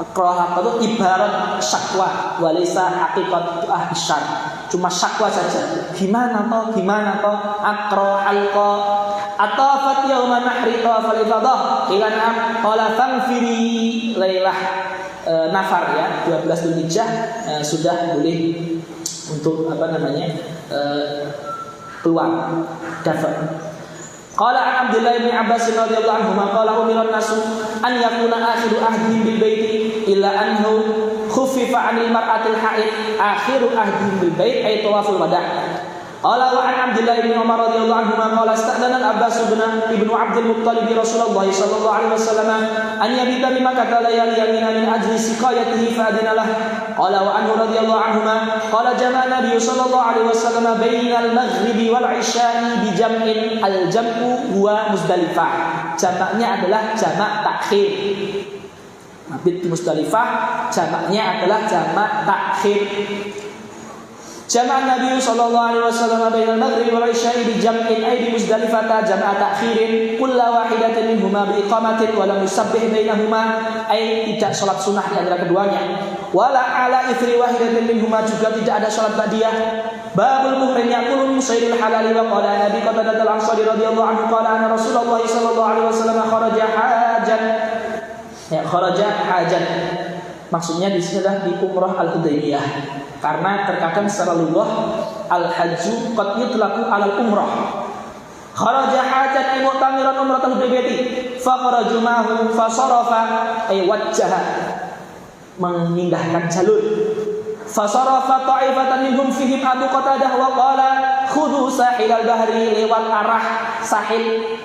Aqra halqa itu ibarat syakwa, walaysa haqiqat ahsyar. Cuma syakwa saja. Gimana toh? Aqra halqa. Atafat yauma nahri tawaf al-ifadah. Ila na'am qala fanfiri lailah nafar ya, 12 Dzulhijjah sudah boleh untuk keluar dapat. Qala an Abdullah bin Abbas radhiyallahu anhu qala umira an-nasu an yakuna akhiru ahdihim bil baiti illa annahu khuffifa 'anil mar'atil haid akhiru ahdihim bil bait ay tawaful wada'. Qala wa an Abdullah bin Umar radhiyallahu anhu qala istadana al-Abbas ibnu Abdul Muttalib Rasulullah sallallahu alaihi wasallam an yabita bi Makkah layaliyan min ajli siqayatihi fa adina lah. Qala wa anhu radhiyallahu anhu qala jama'a Nabi sallallahu alaihi wasallam baina al-maghribi wal isya'i bi jam'in al-jam'u huwa Muzdalifah. Jamaknya adalah jamak takhir. Mabit Muzdalifah jamaknya adalah jamak takhir. Jama'a Nabi sallallahu alaihi wasallam bainal maghrib wal isya'i bi jam'in ay bi Muzdalifah jama'a ta'khirin kullu wahidatin minhuma bi iqamatin wa lam yusabbih bainahuma ay tidak salat sunnah di antara keduanya. wala ala ithri wahidatin minhuma, juga tidak ada salat ba'diyah. Babul muhrim yaqulu min saydil halal wa qala Nabi Qatadah al-Ansari radhiyallahu anhu qala anna Rasulullah sallallahu alaihi wasallam kharaja hajan. Ya, kharaja hajan. Maksudnya di sini adalah di umrah al-Hudaybiyah. Karena terkadang secara lughah al-hajju qad yutlaqu 'ala al-umrah. Kharaja hajan ay mu'tamiran umrah al-Hudaybiyah. Fa kharaju ma'hu fa sarafa ay wajjaha, memindahkan jalur. Fasarafa ta'ifatan minhum fihim Abu Qatadah wa qala khudhu sahil al-bahri, lewat arah sahil.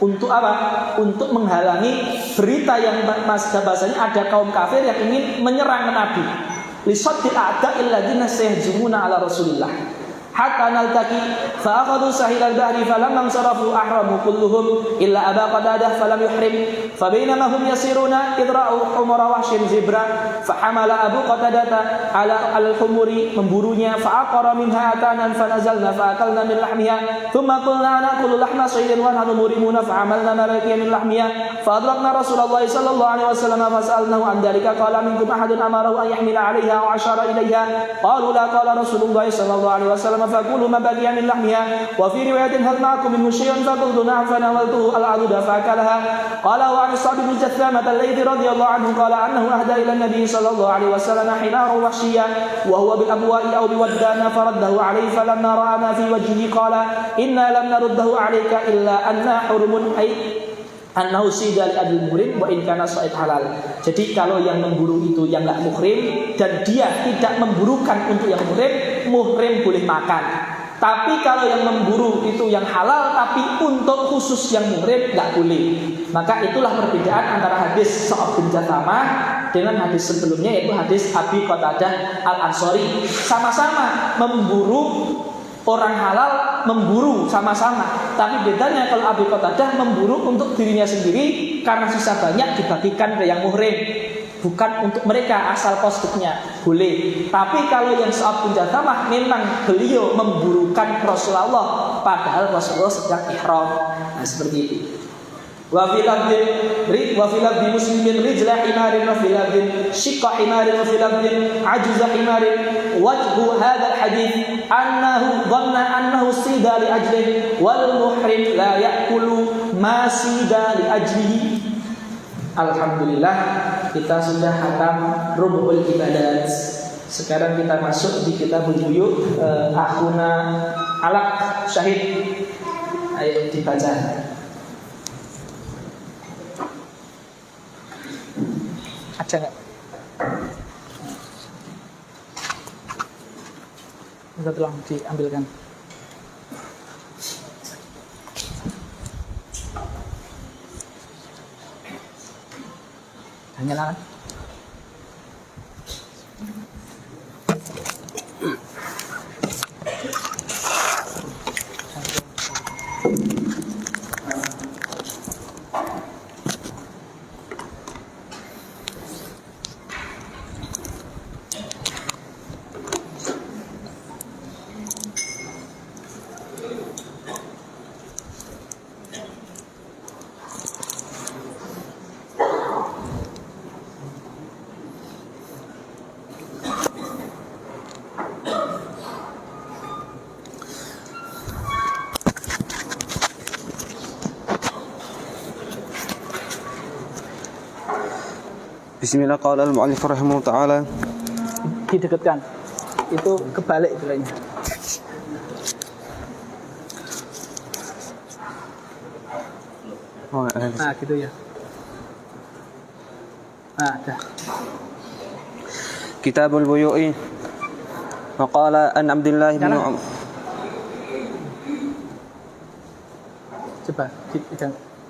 Untuk apa? Untuk menghalangi berita yang bahasanya ada kaum kafir yang ingin menyerang Nabi. Li saddil a'da'il ladzina sayhjumuna 'ala Rasulillah. Hatta naltaqi fa akhadhu sahil al-bahri falamma sarafu ahramu kulluhum illa Aba Qatadah falam yuhrim fa bainama hum yasiruna idra'u humara wahshin zibra fa hamala Abu Qatadah ala al-humuri, memburunya, fa aqara minha atanan fa nazalna fa akalna min lahmiha thumma qulna naqulu lahma saydin wa nahnu murimuna fa amalna ma baqiya min lahmiha fa adrakna Rasulullah sallallahu alaihi wasallam fa sa'alnahu an dhalika qala minkum ahadun amarahu an yahmila 'alayha wa ashara ilayha qalu la qala Rasulullah sallallahu alaihi wasallam فقولوا ما بقي من لحمها وفي رواية هل معكم منه شيء فقلت نعم فناولته العضد فأكلها قال وعن الصعب بن جثامة الليثي رضي الله عنه قال أنه أهدى إلى النبي صلى الله عليه وسلم حمار وحشيا وهو بالأبواء أو بودان فرده عليه فلما رأى ما في وجهه قال إنا لم نرده عليك إلا أننا حرم أي annahu sida li adil muhrim wa in kana sa'id halal. Jadi kalau yang memburu itu yang enggak muhrim dan dia tidak memburukan untuk yang muhrim, muhrim boleh makan. Tapi kalau yang memburu itu yang halal tapi untuk khusus yang muhrim enggak boleh. Maka itulah perbedaan antara hadis Sa'ab bin Jathamah dengan hadis sebelumnya, yaitu hadis Abi Qatadah al-Ansari. Sama-sama memburu orang halal, memburu sama-sama. Tapi bedanya kalau Abu Qatadah memburu untuk dirinya sendiri karena sisa banyak dibagikan ke yang muhrim, bukan untuk mereka asal kostuknya boleh. Tapi kalau yang Sa'ab bin Jathamah memang beliau memburukan Rasulullah padahal Rasulullah sedang ihram. Nah, seperti itu. Wa fil abdi muslimin rijla himarin wa fil abdi shiqqa himarin wa fil abdi ajza himarin. Wajhu hadzal hadits annahu dhanna annahu sida li ajlihi wal muhrim la ya'kulu ma sida li ajlihi. Alhamdulillah, kita sudah hatam rubu'ul ibadat. Sekarang kita masuk di kitabul buyut. Akhuna Alaq Syahid, ayo dibaca. Ada nggak? Bisa tolong diambilkan. Nyalakan. Bismillah, qala al-mu'allif rahimahullah ta'ala. Didekatkan. Itu kebalik bilangnya. Oh, nah, gitu ya. Nah, dah. Kitabul buyu'i. Wa qala an Abdullah bin Coba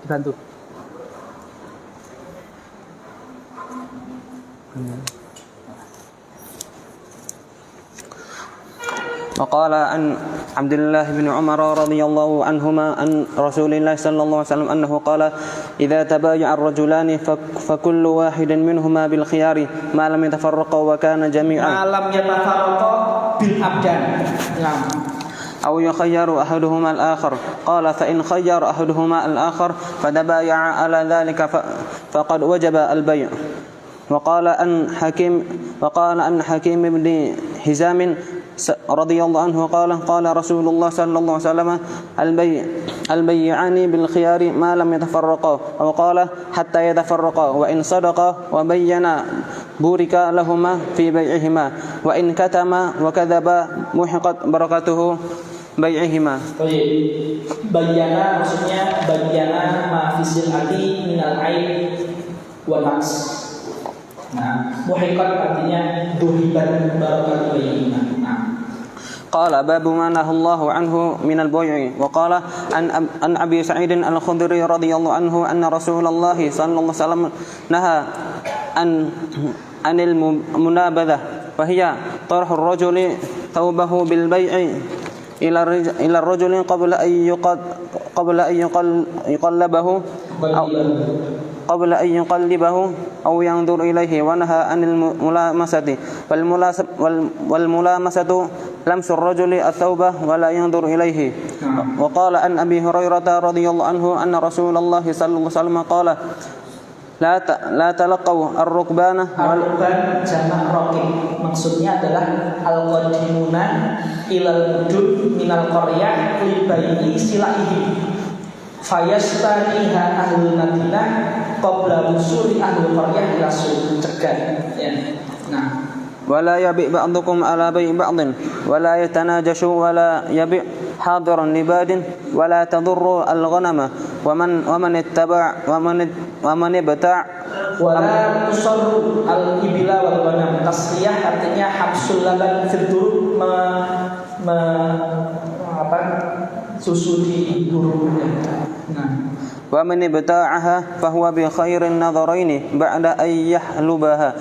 dibantu. وقال عن عبد الله بن عمر رضي الله عنهما عن رسول الله صلى الله عليه وسلم أنه قال إذا تبايع الرجلان فكل واحد منهما بالخيار ما لم يتفرقا وكان جميعا بالأبدان. نعم. أو يخير أحدهما الآخر. قال فإن خير أحدهما الآخر فتبايع على ذلك فقد وجب البيع. وقال عن حكيم بن حزام رضي الله عنه قال رسول الله صلى الله عليه وسلم البيعان بالخيار ما لم يتفرقا وقال حتى يتفرقا وإن صدقا وبينا بورك لهما في بيعهما وإن كتما وكذبا محقت بركته بيعهما. Bayyana maksudnya bayyana ma fi silati minal aib wa naqs. Nah, muhiqat artinya duhiban barakatu bayyina. قال باب ما نهى الله عنه من البيع وقال عن أبي سعيد الخدري رضي الله عنه أن رسول الله صلى الله عليه وسلم نهى عن المنابذة وهي طرح الرجل ثوبه بالبيع إلى الرجل قبل أن يقلبه أو ينظر إليه ونهى عن الملامسة والملامسة لمس الرجل الثوب ولا ينظر إليه. وقال عن أبي هريرة رضي الله عنه أن رسول الله صلى الله عليه وسلم قال لا تلقوا الركبان. Ar-rukban jamak raqib, maksudnya adalah al-qadimuna ilal mudud minal qaryah li bai'i silaihi fayastaniha ahlul madinah qabla wusuli ahlul qaryah ila suq, cegah ya. Nah, ولا يبيع بعضكم على بيع بعض ولا يتناجشوا ولا يبيع حاضر نباد ولا تضر الغنم ومن ابتاع wala tusarru al-ibila wal ghanam. Tasriyah artinya habsul laban fitur susu di burung. Nah, ومن ابتاعها فهو بخير النظرين بعد أن يحلبها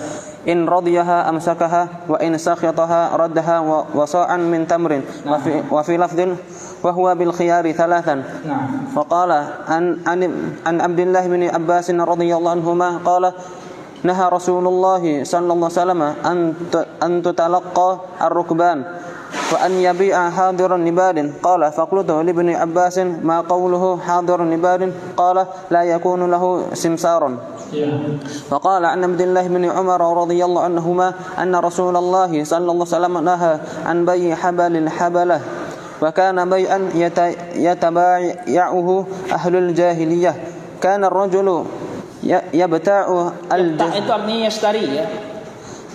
إن رضيها أمسكها وإن سخطها ردها وصاعا من تمر وفي لفظ وهو بالخيار ثلاثا. وقال عن عبد الله بن عباس رضي الله عنهما قال نهى رسول الله صلى الله عليه وسلم أن تتلقى الركبان وأن يبيع حاضر النباد. قال فقلت لابن عباس ما قوله حاضر النباد؟ قال لا يكون له سمسار. وقال عن عبد الله بن عمر رضي الله عنهما أن رسول الله صلى الله عليه وسلم نهى عن بيع حبل الحبلة وكان بيعا يتبايعه أهل الجاهلية. كان الرجل يبتاع itu artinya yashtari ya.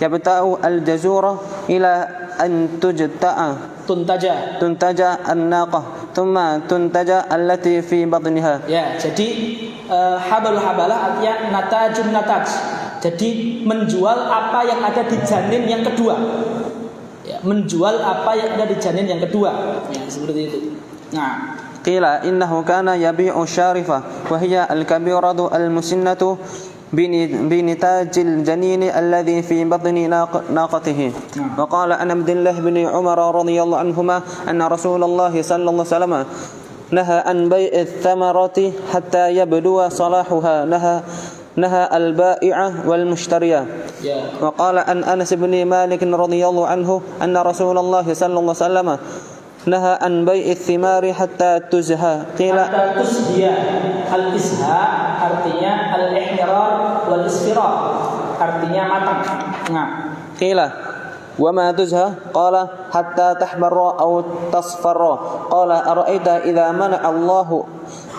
يبتاع الجزور إلى أن تنتج الناقة ثم تنتج التي في بطنها. Ya, jadi habal habalah artinya natajun nataj. Jadi menjual apa yang ada di janin yang kedua. Ya, menjual apa yang ada di janin yang kedua. Ya, seperti itu. Nah, qila innahu kana yabi'u syarifah wa hiya al-kabiratu al-musinnatu بنتاج الجنين الذي في بطن ناقته. وقال عن عبد الله بن عمر رضي الله عنهما أن رسول الله صلى الله عليه وسلم نهى عن بيع الثمرة حتى يبدو صلاحها نهى البائع والمشتري. وقال عن أنس بن مالك رضي الله عنه أن رسول الله صلى الله عليه وسلم نهى عن بيع الثمار حتى تزهى. قيل حتى تزهى. Al-isha artinya al-ihmirar wal isfirar artinya matang. Nah, qila wa ma tuzha? Qala hatta tahmarra aw tasfarra. Qala ara'aita idza mana'a Allahu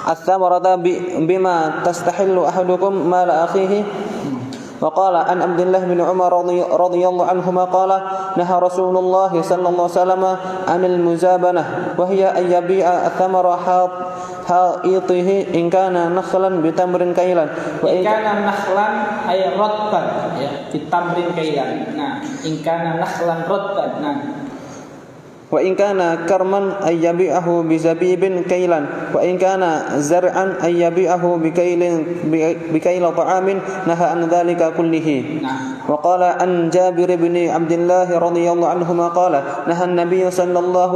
ath-thamarata bima tastahillu ahadukum mala akhihi. وقال عن عبد الله بن عمر رضي الله عنهما قال نهى رسول الله صلى الله عليه وسلم عن المزابنة وهي أن يبيع الثمر حائطه إن كان نخلا بتمر كيلا إن كان نخلا أي رطبا بتمر كيلا. Nah, إن كان نخلا رطبا. Nah, وإن كان كرما أن يبيعه بزبيب كيلا وإن كان زرعا أن يبيعه بكيل طعام نهى عن ذلك كله. وقال عن جابر بن عبد الله رضي الله عنهما قال نهى النبي صلى الله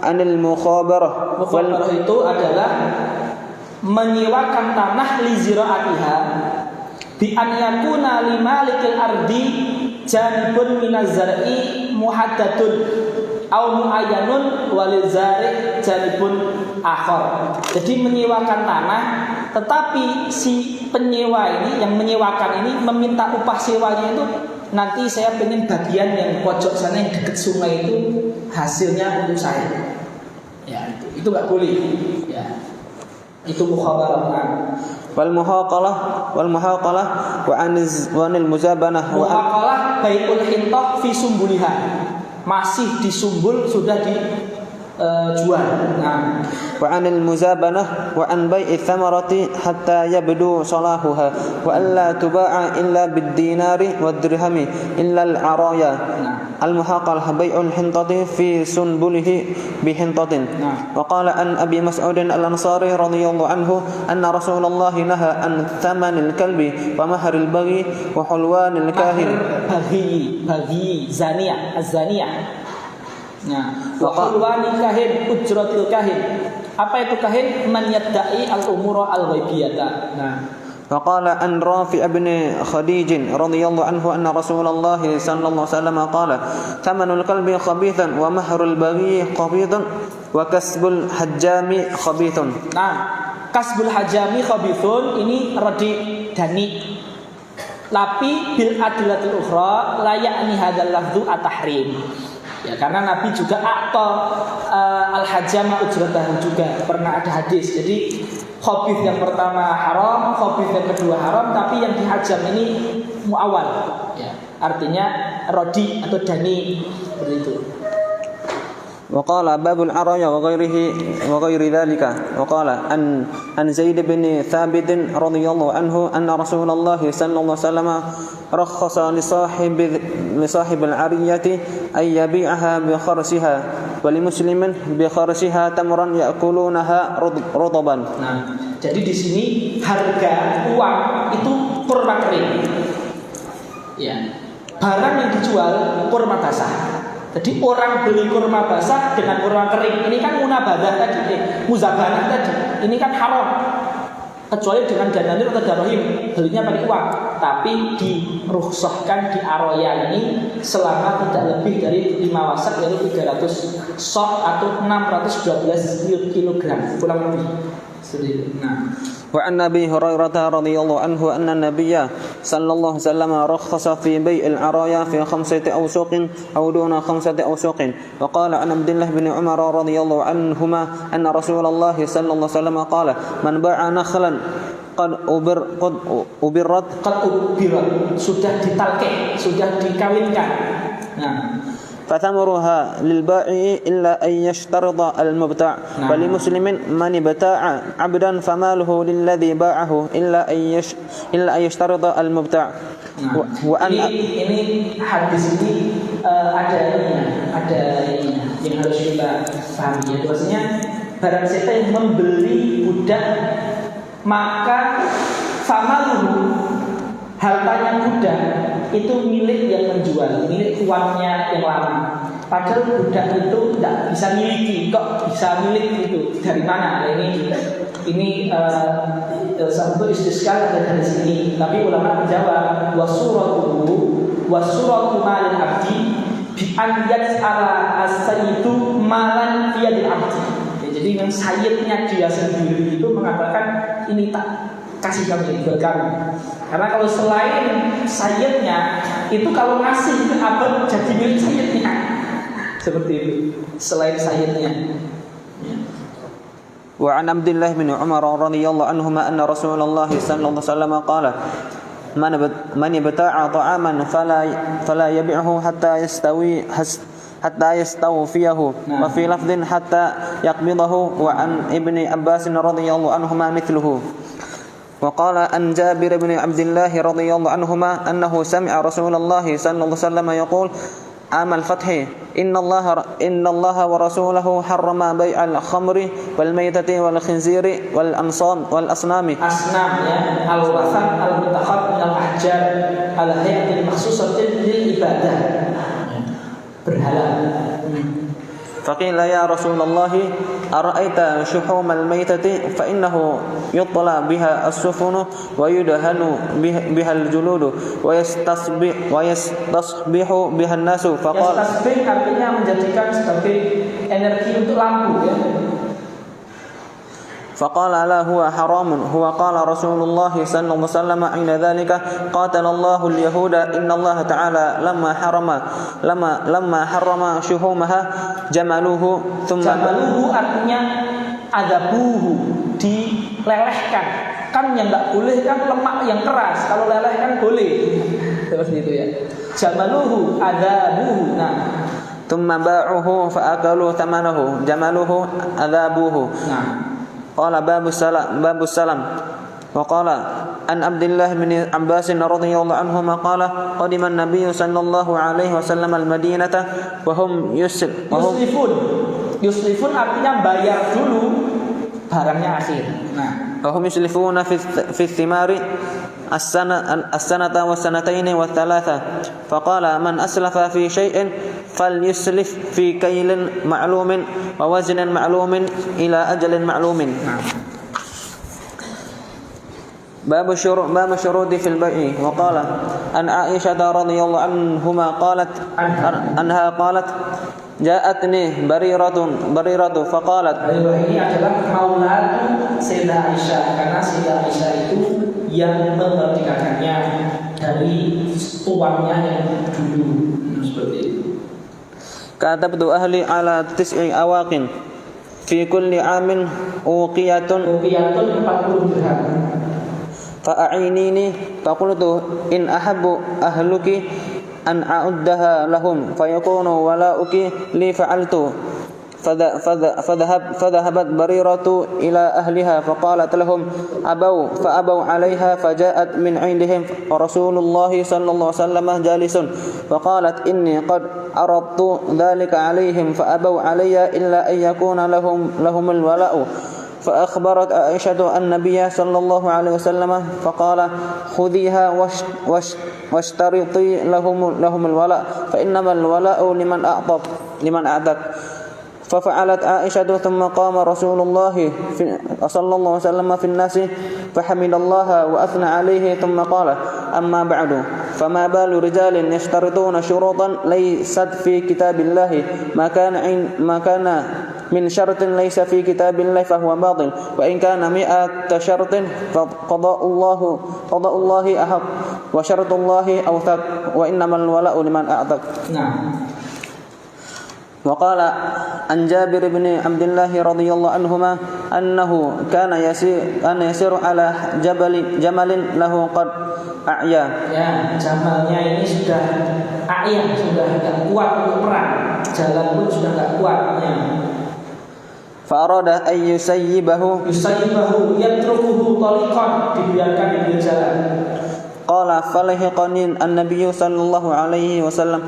عن المخابرة. Mukhabarah itu adalah menyewakan tanah li ziraatiha bi an yakuna li malikil ardi janibun minaz zar'i muhaddadun au muayyanun walil zari' janibun akhar. Jadi menyewakan tanah, tetapi si penyewa ini, yang menyewakan ini meminta upah sewanya itu, nanti saya pengen bagian yang pojok sana yang dekat sungai itu hasilnya untuk saya. Ya, itu nggak boleh. Ya, itu mukhabarah. wal muhaqalah wa anil muzabanah Muhaqalah bai'ul hintah fi sumbuliha. Masih disumbul sudah dijual. Nah, wa anil muzabanah wa an bai'i thamarati hatta yabdu salahuha wa alla tuba'a illa bid dinari wad dirhami illa al araya. Al muhaqalah bai'ul hintati fi sunbulihi bi hintatin. Wa qala an Abi Mas'ud al-Ansari radhiyallahu anhu anna Rasulullah naha an thamanil kalbi wa mahril baghi wa hulwanil kahin. Bagi zaniyah, az-zaniyah. Nah, wa hulwanil kahin, ujratil kahin. Apa itu kahin? Man yadda'i al-umura al-ghaibiyata. Nah, وقال عن رافع بن خديج رضي الله عنه أن رسول الله صلى الله عليه وسلم قال ثمن الكلب خبيث ومهر البغي خبيث وكسب الحجام خبيث. Nah, kasbul hajami khabithun ini radi dani. Tapi bil adilatil ukhra la ya'ni hadzal lafdhu at-tahrim. Ya, karena Nabi juga al-hajama ujratahu juga pernah ada hadis. Jadi khabith yang pertama haram, khabith yang kedua haram, tapi yang dihajam ini muawal. Ya, artinya rodi atau dani seperti itu. وقال باب العرايا وغير ذلك وقال عن زيد بن ثابت رضي الله عنه أن رسول الله صلى الله عليه وسلم رخص لصاحب العرية أن يبيعها بخرسها ولمسلم بخرسها تمرا يأكلونها رطبا. Nah, jadi di sini harga uang itu kurma kering. Ya. Barang yang dijual kurma basah. Jadi orang beli kurma basah dengan kurma kering, ini kan munabadah tadi, muzabanah tadi. Ini kan haram. Kecuali dengan dananir atau darahim, belinya pakai uang. Tapi dirukhsahkan di aroya ini selama tidak lebih dari 5 wasak, yaitu 300 sok atau 612 kg. Kurang lebih. Nah, وعن أبي هريرة رضي الله عنه أن النبي صلى الله عليه وسلم رخص في بيع العرايا في 5 أوسق أو دون 5 أوسق. وقال عن عبد الله بن عمر رضي الله عنهما أن رسول الله صلى الله عليه وسلم قال من باع نخلا قد أبرت sudah ditalkeh, sudah dikawinkan. Nah, فثمرها للبائع إلا أن يشترط المبتاع ولمسلم من ابتاع عبدا فماله للذي باعه إلا أن يشترط المبتاع. Ini hadis ini ada yang harus kita pahami, ya. Maksudnya barang siapa yang membeli budak, maka famaluhu, hartanya budak itu milik yang menjual, milik tuannya yang lama. Padahal budak itu tidak bisa miliki, kok bisa milik itu dari mana? Nah, ini satu istisqal ada dari sini. Tapi ulama menjawab wasuratu malil abdi bi an yas'ala as-sayyidu malan fi yadil abdi. Ya, jadi yang sayyidnya dia sendiri itu mengatakan ini tak kasih kami buat kami. Karena kalau selain sayyidnya itu kalau ngasih ke abad jadi milik sayyidnya. Seperti itu. Selain sayyidnya. وعن عبد الله بن عمر رضي الله عنهما أن رسول الله صلى الله عليه وسلم قال من ابتاع طعاما فلا يبيعه حتى يستوفيه وفي لفظ حتى يقبضه. وعن ابن عباس رضي الله عنهما مثله. وقال عن جابر بن عبد الله رضي الله عنهما أنه سمع رسول الله صلى الله عليه وسلم يقول عام الفتح إن الله ورسوله حرم بيع الخمر والميتة والخنزير والأصنام أصنام ya al-wasan al-mutakhad min al-ahjar al-hayatin makhsusatin lil ibadah berhala. فقيل يا رسول الله أرأيت شحوم الميتة فإنه يطلى بها السفن ويدهن بها الجلود ويستصبح بها الناس. فقال yastasbih artinya menjadikan sebagai energi untuk lampu ya. فقال لا هو حرام هو قال رسول الله صلى الله عليه وسلم عند ذلك قاتل الله اليهود إن الله تعالى لما حرم شحومها جملوه ثم Jamaluhu artinya adabuhu, dilelehkan. Kan yang nggak boleh kan lemak yang keras, kalau leleh kan boleh. Seperti itu ya. Jamaluhu adabuhu. Nah, ثم باعوه فأكلوا ثمنه جملوه أذابوه. nah. قال باب السلام وقال عن عبد الله بن عباس رضي الله عنهما قال قدم النبي صلى الله عليه وسلم المدينة وهم Yuslifun artinya bayar dulu barangnya akhir. Nah, وهم يسلفون في الثمار السنة والسنتين والثلاثة فقال من أسلف في شيء فليسلف في كيل معلوم ووزن معلوم إلى أجل معلوم. باب الشروط في البيع. وقال عن عائشة رضي الله عنهما أنها قالت جاءتني بريرة فقالت. ini adalah maulatu Sayyidah Aisyah, karena Sayyidah Aisyah itu yang memerdekakannya dari tuannya yang dulu. Seperti itu. كتبت أهلي على 9 أواق في كل عام أوقية 40 dirham. فأعينيني فقلت إن أحب أهلك أن أعدها لهم فيكون ولاؤك لي فعلت. فذهبت بريرة إلى أهلها فقالت لهم فأبوا عليها فجاءت من عندهم ورسول الله صلى الله عليه وسلم جالس فقالت إني قد عرضت ذلك عليهم فأبوا علي إلا أن يكون لهم الولاء. فأخبرت عائشة النبي صلى الله عليه وسلم فقال خذيها واشترطي لهم الولاء فإنما الولاء لمن أعطاك. ففعلت عائشة ثم قام رسول الله صلى الله عليه وسلم في الناس فحمد الله وأثنى عليه ثم قال أما بعد فما بال رجال يشترطون شروطا ليست في كتاب الله ما كان من شرط ليس في كتاب الله فهو باطل وإن كان 100 شرط فقضاء الله أحق وشرط الله أوثق وإنما الولاء لمن أعطاك. وقال عن جابر بن عبد الله رضي الله عنهما أنه كان يسير على جمل له قد أعيا. Ya, jamalnya ini sudah ayah, sudah tidak kuat untuk perang. Jalan pun sudah tidak kuatnya. فأراد أن يسيبه يتركه طريقا, dibiarkan di pinggir jalan. قال فلحقني النبي صلى الله عليه وسلم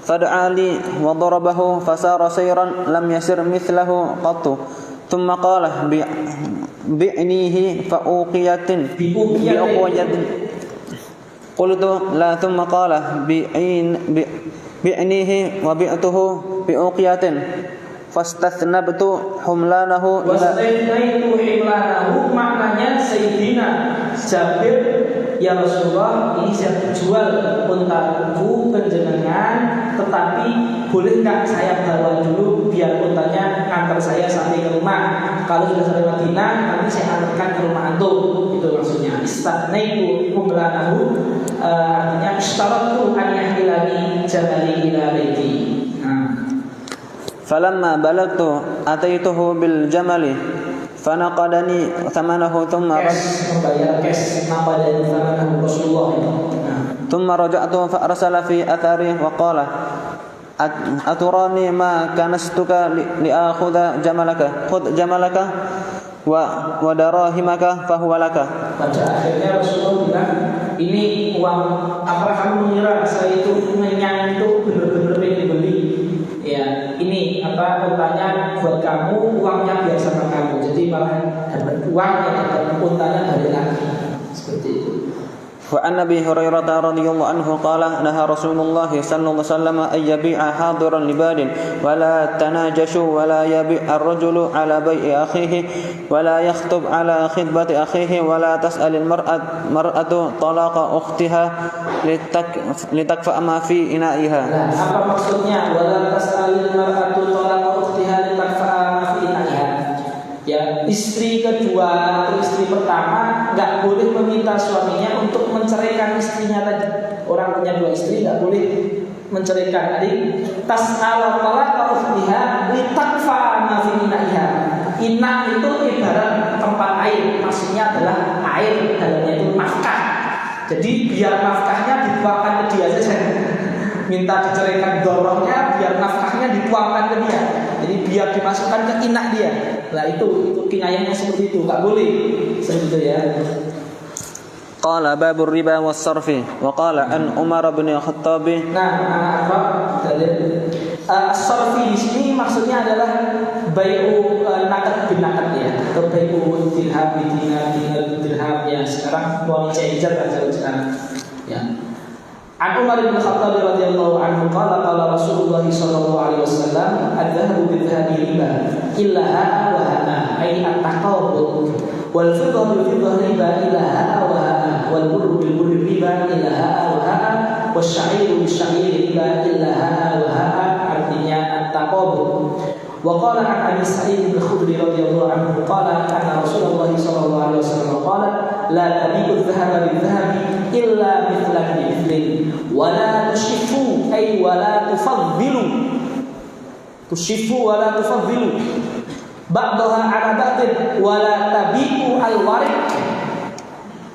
فدعا لي وضربه فسار سيرا لم يسر مثله قط ثم قال بعنيه فأوقية قلت لا ثم قال بعنيه وبعته بأوقية فاستثنبت حملانه maknanya Sayyidina Jabir, ya Rasulullah, ini saya jual untaku penjenengan, tetapi boleh nggak saya bawa dulu biar untanya antar saya sampai ke rumah. Kalau sudah sampai Madinah nanti saya antarkan ke rumah antum. Itu maksudnya. Istatnaitu humlanahu, artinya ishtaratu an yahdilani jamali ila baiti. فلما بلغت أتيته بالجمل فنقدني ثمنه ثم رجعت فأرسل في أثره وقال أتراني ما كنستك لآخذ جملك خذ جملك ودراهمك فهو لك. Pada akhirnya Rasulullah bilang, ini uang apa kamu mengira saya itu menyang itu benar-benar pengen beli. Ya, ini apa untanya buat kamu, uangnya biar sama kamu. Jadi malah dapat uang yang dapat untanya balik lagi. Seperti itu. وعن أبي هريرة رضي الله عنه قال نهى رسول الله صلى الله عليه وسلم أن يبيع حاضرا لباد ولا تناجشوا ولا يبيع الرجل على بيع أخيه ولا يخطب على خطبة أخيه ولا تسأل المرأة طلاق أختها لتكفأ ما في إنائها. Nah, apa maksudnya wala tas'alil mar'atu talaqa ukhtiha litakfa'a ma fi ina'iha? Ya, istri kedua atau istri pertama nggak boleh meminta suaminya untuk menceraikan istrinya tadi. Orang punya dua istri nggak boleh menceraikan. Jadi tas'al talaqa ukhtiha litakfa'a ma fi ina'iha. Ina itu ibarat tempat air, maksudnya adalah air, dalamnya itu nafkah. Jadi biar nafkahnya dituangkan ke dia saja. Minta diceraikan dorohnya, biar nafkahnya dituangkan ke dia. Jadi biar dimasukkan ke inak dia. Nah itu kinayahnya seperti itu, nggak boleh seperti itu ya. قال باب الربا والصرف وقال عن عمر بن الخطاب. Nah, apa dalil as-sarfi di sini maksudnya adalah bai'u nakat bin nakat ya, atau bai'u dirham bin dinar, dinar bin dirham ya. Sekarang mau cair aja sekarang ya. An Umar bin Khattab radhiyallahu anhu qala qala Rasulullah sallallahu alaihi wasallam adh-dhahabu bil-dhahabi riba illa ha'a wa ha'a ay at-taqabud wal fiddatu bil-fiddati riba illa ha'a wa ha'a wal burru bil-burri riba illa ha'a wa ha'a wasy-sya'iru bis-sya'iri riba illa ha'a wa ha'a, artinya at-taqabud. Wa qala an Abi Sa'id al-Khudri radhiyallahu anhu qala anna Rasulullah sallallahu alaihi wasallam qala la tabi'u adh-dhahaba bil-dhahabi illa mithlan bi mithlin wa la tushifu ay wa la tufaddilu ba'daha 'ala ba'din wa la tabi'u al-warik,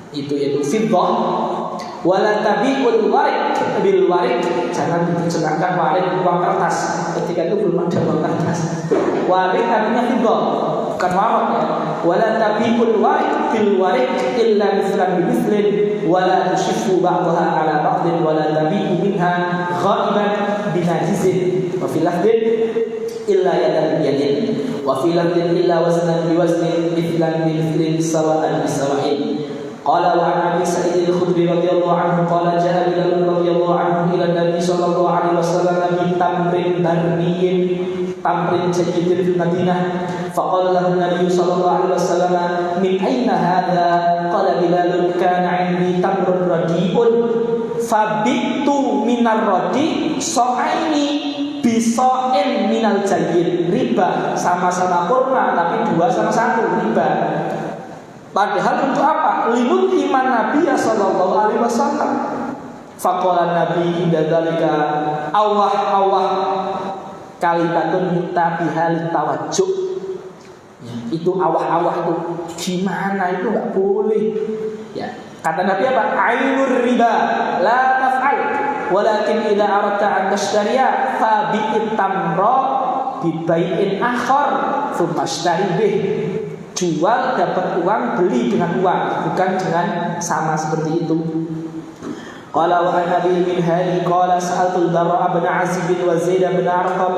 itu yaitu fiddah, wa la tabi'u al-warik bil warik, jangan diterjemahkan warik uang kertas, ketika itu belum ada uang kertas. Warik artinya fiddah, bukan warak ya. Wala tabi'ul warik bil warik illa mithlan bi mithlin wala tushifu ba'daha 'ala ba'din wala tabi'u minha ghaiban binajizin wa fil lafdin illa yadan bi yadin wa fil lafdin illa waznan bi waznin mithlan bi mithlin sawa'an bi sawa'in. Qala wa 'an Abi Sa'id al-Khudri radhiyallahu anhu qala ja'a Bilal radhiyallahu anhu ila Nabi sallallahu alaihi wasallam bi tamrin barniyyin tamrin sayyidin fil Madinah faqala lahu Nabi sallallahu alaihi wasallam min aina hadha qala Bilal kana 'indi tamrun radi'un fabitu minar radi sa'aini bisa'in minal jayyid, riba, sama-sama kurma tapi dua sama satu riba. Padahal untuk apa? Linut iman Nabi sallallahu alaihi wasallam. Faqala Nabi inda dzalika awah kalimatun minta bihal tawajjuh. Ya, itu awah itu gimana, itu enggak boleh. Ya, kata Nabi apa? Ainur riba la taf'al walakin idza aradta an tashtariya fa bi'it tamra bi bai'in akhar thumma ashtari bih. Jual dapat uang, beli dengan uang, bukan dengan sama seperti itu. Qala wa an Abi Minhali qala sa'altu al-Barra ibn Azib wa Zaid bin Arqam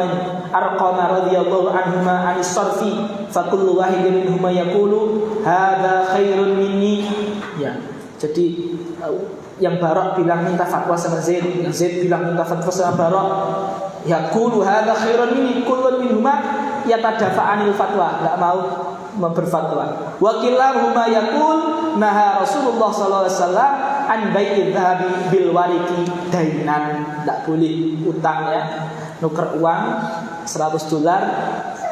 radhiyallahu anhuma 'an as-sarfi fa kullu wahidin minhuma yaqulu hadza khairun minni. Ya, jadi yang Barra bilang minta fatwa sama Zaid, yang Zaid bilang minta fatwa sama Barra. Yaqulu hadza khairun minni, kullun minhuma yatadafa'anil fatwa, enggak mau berfatwa. Wa kilahuma yaqul naha Rasulullah sallallahu alaihi wasallam an bai'idz dzahabi bil wariki dainan, enggak boleh utang ya, nuker uang $100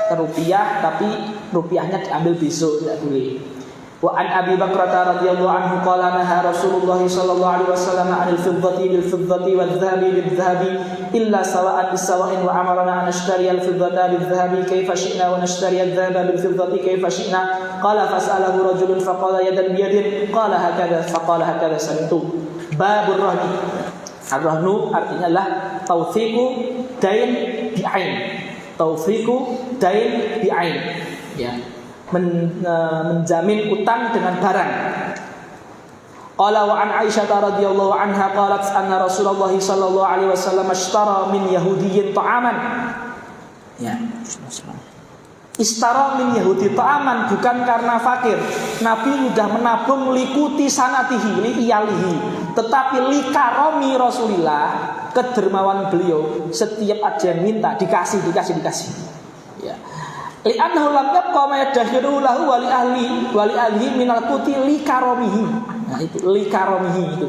ke rupiah tapi rupiahnya diambil besok, enggak boleh. Wa an Abi Bakrah radhiyallahu anhu qala naha Rasulullah sallallahu alaihi wasallam 'anil fiddati bil fiddati wal dhahabi bil dhahabi illa sawa'an bis sawa'in wa amarna an nashtariya al fiddata bil dhahabi kayfa syi'na wa nashtariya al dhahaba bil fiddati kayfa syi'na. Qala fas'alahu rajulun faqala yadan bi yadin qala hakadha faqala hakadha sami'tu. Babur rahni. Ar-rahnu artinya adalah tawfiqu dain bi ain. Tawfiqu dain bi ain. Ya. Menjamin utang dengan barang. Qala wa an Aisyah radhiyallahu anha qalat anna Rasulullah sallallahu alaihi wasallam ashtara min yahudiyyin ta'aman. Ya. Istara min Yahudi ta'aman, bukan karena fakir. Nabi sudah menabung likuti sanatihi, li iyalihi. Tetapi likaromi Rasulillah, kedermawan beliau, setiap ada yang minta dikasih. Ya. Li'annahu lam yabqa ma yadakhiru lahu wa li ahlihi minal quti likaromihi. Nah itu likaromihi itu.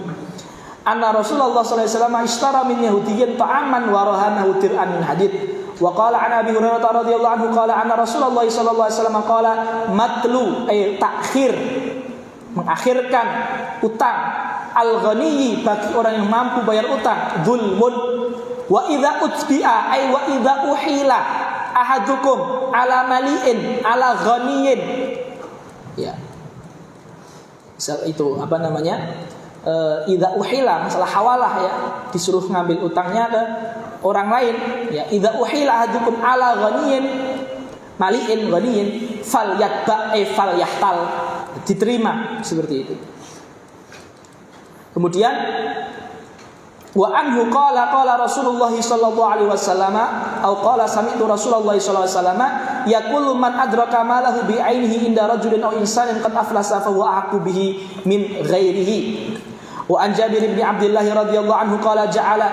Anna Rasulullah sallallahu alaihi wasallam ishtara min Yahudiyyin ta'aman wa rahanahu dir'an min hadid. Wa qala an Abi Hurairah radhiyallahu anhu qala anna Rasulullah sallallahu alaihi wasallam qala matlu ay takhir, mengakhirkan utang, al-ghaniyyi bagi orang yang mampu bayar utang, zulmun. Wa idza utbi'a ay wa idza uhila ahadukum ala mali'in ala ghaniyyin. Ya. Itu apa namanya? Idza uhila, masalah hawalah ya, disuruh ngambil utangnya ke orang lain ya. Idza uhila ahadukum ala ghaniyin mali'in ghaniyin falyatba falyahtal, diterima seperti itu. Kemudian wa anhu qala Rasulullah sallallahu alaihi wasallam atau qala sami'tu Rasulullah sallallahu alaihi wasallam yaqulu man adraka malahu bi ainihi inda rajulin aw insanin qad aflasa fa huwa aqu bihi min ghairihi. Wa an Jabir bin Abdullah radhiyallahu anhu qala ja'ala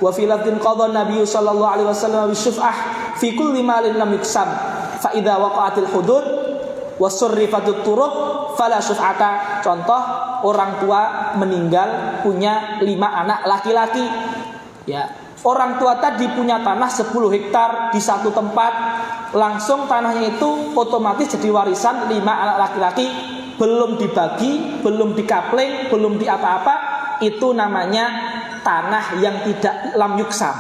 wa fi lafdhin qadha an-nabiy sallallahu alaihi wasallam bisyuf'ah fi kulli malin lam yuksam fa idza waqa'atil hudud wa surrifatut turuq fala syuf'ata. Contoh, orang tua meninggal punya 5 anak laki-laki. Ya, orang tua tadi punya tanah 10 hektar di satu tempat, langsung tanahnya itu otomatis jadi warisan 5 anak laki-laki, belum dibagi, belum dikapling, belum di apa-apa, itu namanya tanah yang tidak lam yuksam,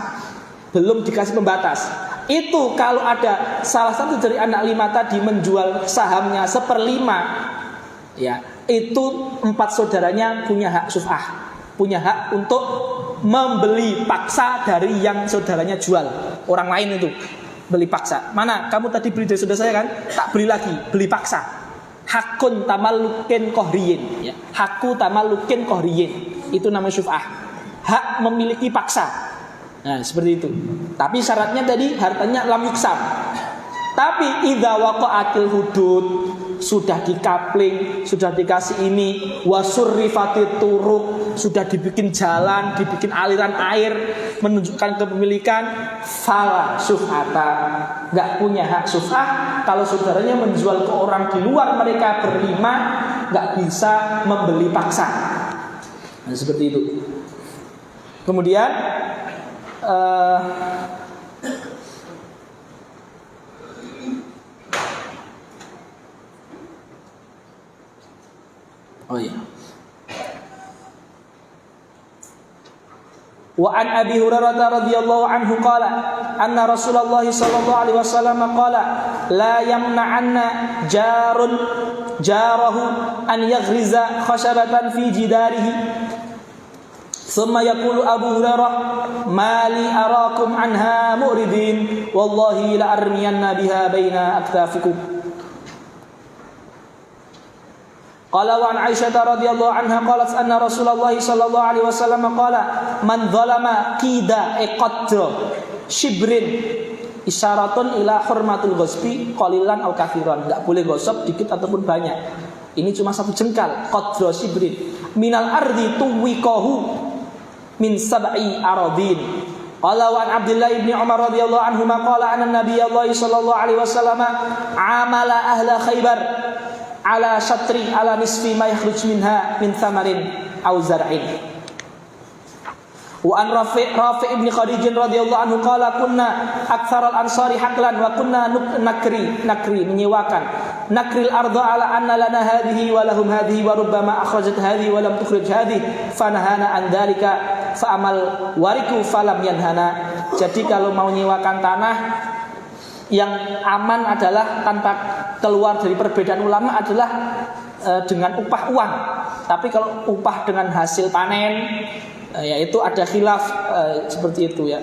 belum dikasih pembatas. Itu kalau ada salah satu dari anak 5 tadi menjual sahamnya 1/5, ya, itu 4 saudaranya punya hak syuf'ah, punya hak untuk membeli paksa dari yang saudaranya jual. Orang lain itu beli paksa. Mana kamu tadi beli dari saudara saya kan? Tak beli lagi, beli paksa. Hakun tamalukin kohriyin, ya. Haku tamalukin kohriyin, itu namanya syuf'ah, hak memiliki paksa. Nah seperti itu. Tapi syaratnya tadi hartanya lam yuksam. Tapi idza waqa'atil hudud, sudah dikapling, sudah dikasih ini, wasurrifatit turuq, sudah dibikin jalan, dibikin aliran air menunjukkan kepemilikan, fala syuf'ata, enggak punya hak syuf'ah. Kalau saudaranya menjual ke orang di luar mereka berlima, enggak bisa membeli paksa. Nah, seperti itu. Kemudian oh iya. Wa an Abi Hurairah radhiyallahu anhu qala anna Rasulullah sallallahu alaihi wasallam qala la yamna'anna jarun jarahu an yaghriza khashabatan fi jidarihi thumma yaqulu Abu Hurairah mali arakum anha mu'ridin wallahi la armiyanna biha baina aktafikum. Qala wa an Aisyah radhiyallahu anha qalat anna Rasulullah sallallahu alaihi wasallam qala man zalama qida qadra shibrin isyaratun ila hurmatul ghasbi qalilan aw kathiran. Enggak boleh gosok dikit ataupun banyak. Ini cuma 1 jengkal, qadra shibrin minal ardi tuwiqahu min sab'i aradin. Qala wa an Abdullah ibn Umar radhiyallahu anhuma qala anna Nabiyullah sallallahu alaihi wasallam amala ahla Khaybar ala syatri ala nisfi ma yakhruj minha min thamarin aw zar'in. Wa an Rafi' ibn Khadij radhiyallahu anhu qala kunna aktsara al-ansari haqlan wa kunna nakri menyewakan nakril arda ala anna lana hadhihi wa lahum hadhihi wa rubbama akhrajat hadhihi wa lam tukhrij hadhihi fanahana an dzalika fa amal wariku falam yanhana. Jadi kalau mau menyewakan tanah, yang aman adalah tanpa keluar dari perbedaan ulama adalah dengan upah uang. Tapi kalau upah dengan hasil panen, yaitu ada khilaf seperti itu ya.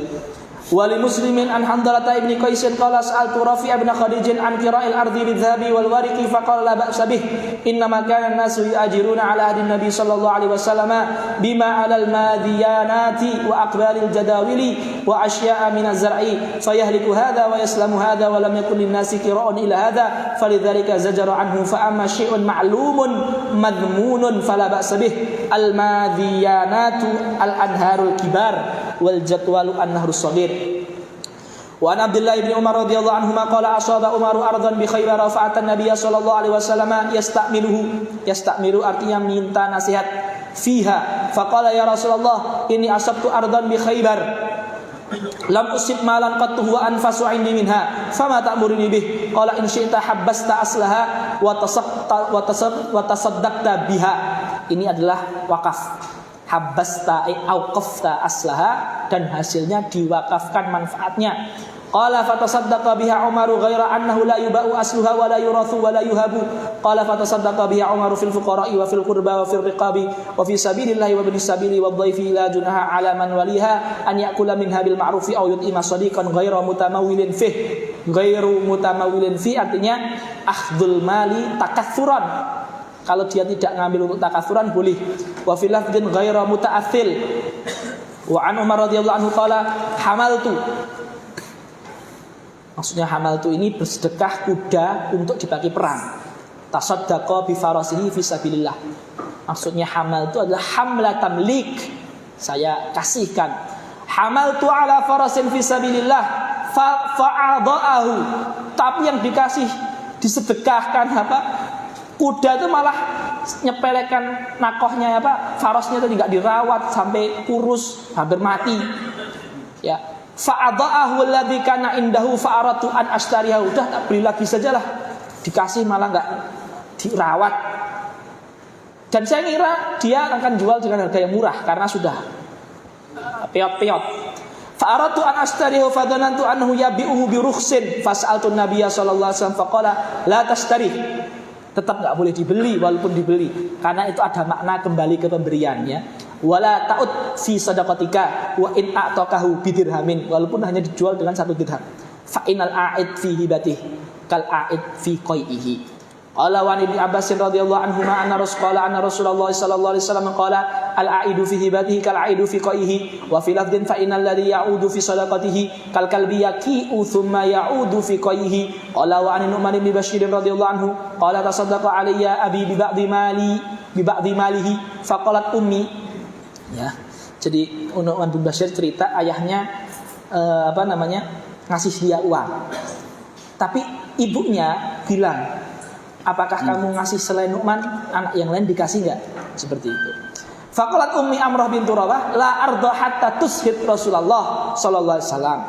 Wali Muslimin an Handalata ibni Qaisin qala sa'altu Rafi' ibn Khadijin an qira'il ardi bidhabi wal wariqi faqala la ba'sa bih innama kana an-nasu yu'ajiruna ala ahdi Nabi sallallahu alaihi wasallam bima 'alal madiyanati wa aqbalil jadawili wa asya'a min az-zar'i fayahliku hadha wa yaslamu hadha wa lam yakun lin-nasi qira'un ila hadha falidzalika zajara anhu fa amma syai'un ma'lumun madhmunun fala ba'sa bih al-madiyanatu al-anharul kibar wal jadwalu an-nahrus shaghir. Wa an Abdullah bin Umar radhiyallahu anhuma qala asaba Umar ardan bi Khaybar fa'ata an-nabiy sallallahu alaihi wasallam yasta'milu artinya minta nasihat fiha faqala ya Rasulullah inni asabtu ardan bi Khaybar lam usib malan qattu wa anfasu 'indi minha fama ta'muruni bih qala in syi'ta habbasta aslaha wa tasaddaqta biha. Ini adalah wakaf. Habbasta auqafta aslaha, dan hasilnya diwakafkan manfaatnya. Qala fatasaddaqa biha Umaru ghaira annahu la yuba'u asluha wa la yurathu wa la yuhabu. Qala fatasaddaqa biha Umaru fil fuqara'i wa fil qurba wa fil riqabi wa fi sabilillahi wa ibnis sabili wa dhaifi la junaha 'ala man waliha an ya'kula minha bil ma'rufi aw yut'ima shadiqan ghaira mutamawwilin fih. Ghairu mutamawwilin fi artinya akhdhul mali takatsuran. Kalau dia tidak ngambil untuk takatsuran boleh. Wa fil lafdin ghaira muta'athil. Wa an Umar radhiyallahu anhu qala hamaltu. Maksudnya hamaltu ini bersedekah kuda untuk dipakai perang. Tasaddaqa bi farasihi fi sabilillah. Maksudnya hamaltu adalah hamla tamlik. Saya kasihkan. Hamaltu ala farasin fi sabilillah fa'adha'ahu. Tapi yang dikasih disedekahkan apa? Kuda itu malah nyepelekan nakohnya farasnya itu tidak dirawat sampai kurus, hampir mati. Ya. Fa'adha'ahu alladhi kana indahu fa'aratu an ashtariha. Udah tak beli lagi sajalah. Dikasih malah enggak dirawat. Dan saya kira dia akan jual dengan harga yang murah karena sudah peot-peot. Fa'aratu an ashtarihu fadhanantu annahu yabi'uhu bi rukhsin fas'altu an-nabiyya sallallahu alaihi wasallam faqala la tashtari. Tetap enggak boleh dibeli walaupun dibeli karena itu ada makna kembali ke pemberiannya. Wala ta'ud fi sadaqatika wa in a'taqahu bidirhamin, walaupun hanya dijual dengan 1 dirham. Fa inal a'id fi hibatih kal a'id fi qai'ihi. Qala wa ibn Abbas radhiyallahu anhuma anna Rasulullah sallallahu alaihi wasallam qala al a'idu fi hibatihi kal a'idu fi qai'ihi wa fi lafdhin fa innal ladhi ya'udu fi sadaqatihi kal kalbi yaqi'u thumma ya'udu fi qai'ihi. Qala wa an Nu'man bin Bashir radhiyallahu anhu qala tasaddaqa alayya abi bi ba'dhi malihi faqalat ummi. Ya. Jadi Nu'man bin Bashir cerita ayahnya ngasih dia uang. Tapi ibunya bilang, apakah kamu ngasih selain Nu'man, anak yang lain dikasih enggak? Seperti itu. Faqalat ummi Amrah bintu Rawah la arda hatta tushid Rasulullah sallallahu alaihi wasallam.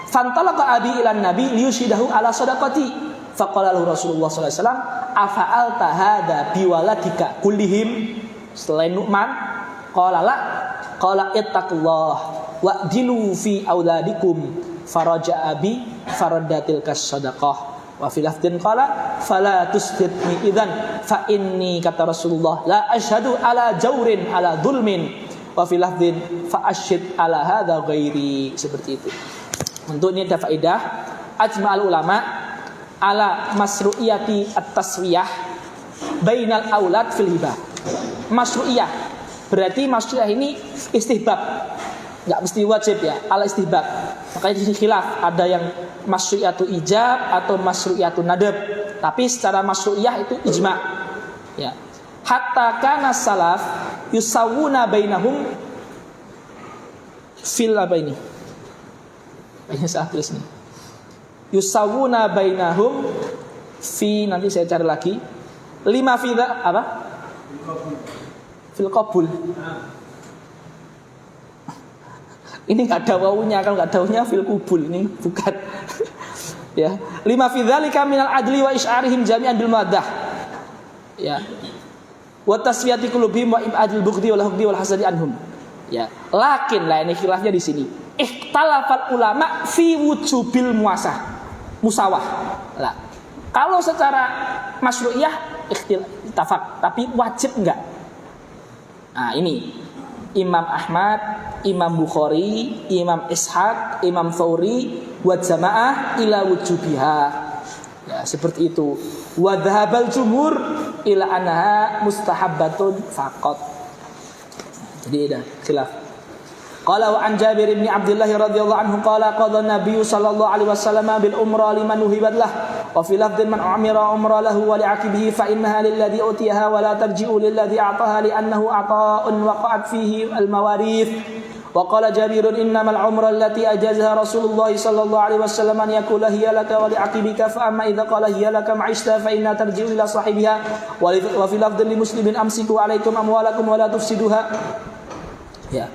Fantalaqa abi ila nabi liyushidahu ala sadaqati. Faqala lahu Rasulullah sallallahu alaihi wasallam, afa'alta hadza biwaladika kullihim? Selain Nu'man? Qala la. Qala ittaqullah wa'dilu fi auladikum. Faraja abi faradatil kasadaqah. Wa fil lafdin qala fala tusdidni idzan fa inni kata Rasulullah la asyhadu ala jaurin ala dzulmin. Wa fil lafdin fa asyhid ala hadza ghairi. Seperti itu. Untuk ini ada faedah ajma'al ulama ala masru'iyati at-taswiyah bainal aulad fil hibah. Masru'iyah berarti masru'iyah ini istihbab. Enggak mesti wajib ya, ala istihbab. Makanya di sini khilaf, ada yang masru'iyatu ijab atau masru'iyatu nadab. Tapi secara masru'iyah itu ijma'. Ya. Hatta kana salaf yusawuna bainahum fil apa ini? Ini saya tulis nih. Yusawuna bainahum fi, nanti saya cari lagi. 5 fidha apa? Fil qabul. Ini enggak ada wawunya, kalau enggak ada wawunya fil kubul, ini bukan. Ya, 5 fi dzalika minal adli wa isy'arihim jami'an bil maddah. Ya. Wa tasfiyati qulubihim wa ibadil bughdi wal hubbi wal hasadi anhum. Ya, lakin lah ini khilafnya di sini. Ikhtalafal ulama fi wujubil musawah. Lah, kalau secara masyru'iyah ikhtilaf, tapi wajib enggak? Nah, ini Imam Ahmad, Imam Bukhari, Imam Ishaq, Imam Thawri wa jamaah ila wujubiha. Ya, seperti itu. Wa dhahabal jumhur ila annaha mustahabbatun faqat. Jadi ada khilaf. Qala wa an Jabir bin Abdullah radhiyallahu anhu qala qala Nabi sallallahu alaihi wasallam bil umrah liman nuhibat lah wa fi lafdhin man umira umrah lahu wa li'aqibihi fa innaha lilladhi utiyaha wa la tarji'u lilladhi a'taha li annahu ata'un waqa'at fihi al mawarith wa qala Jabir innamal umrah allati ajazaha Rasulullah sallallahu alaihi wasallam an yakula hiya laka wa li'aqibika fa amma idza qala hiya laka ma'ishta fa inna tarji'u ila sahibiha wa fi lafdhin li muslimin amsiku alaikum amwalakum wa la tufsiduha. Ya.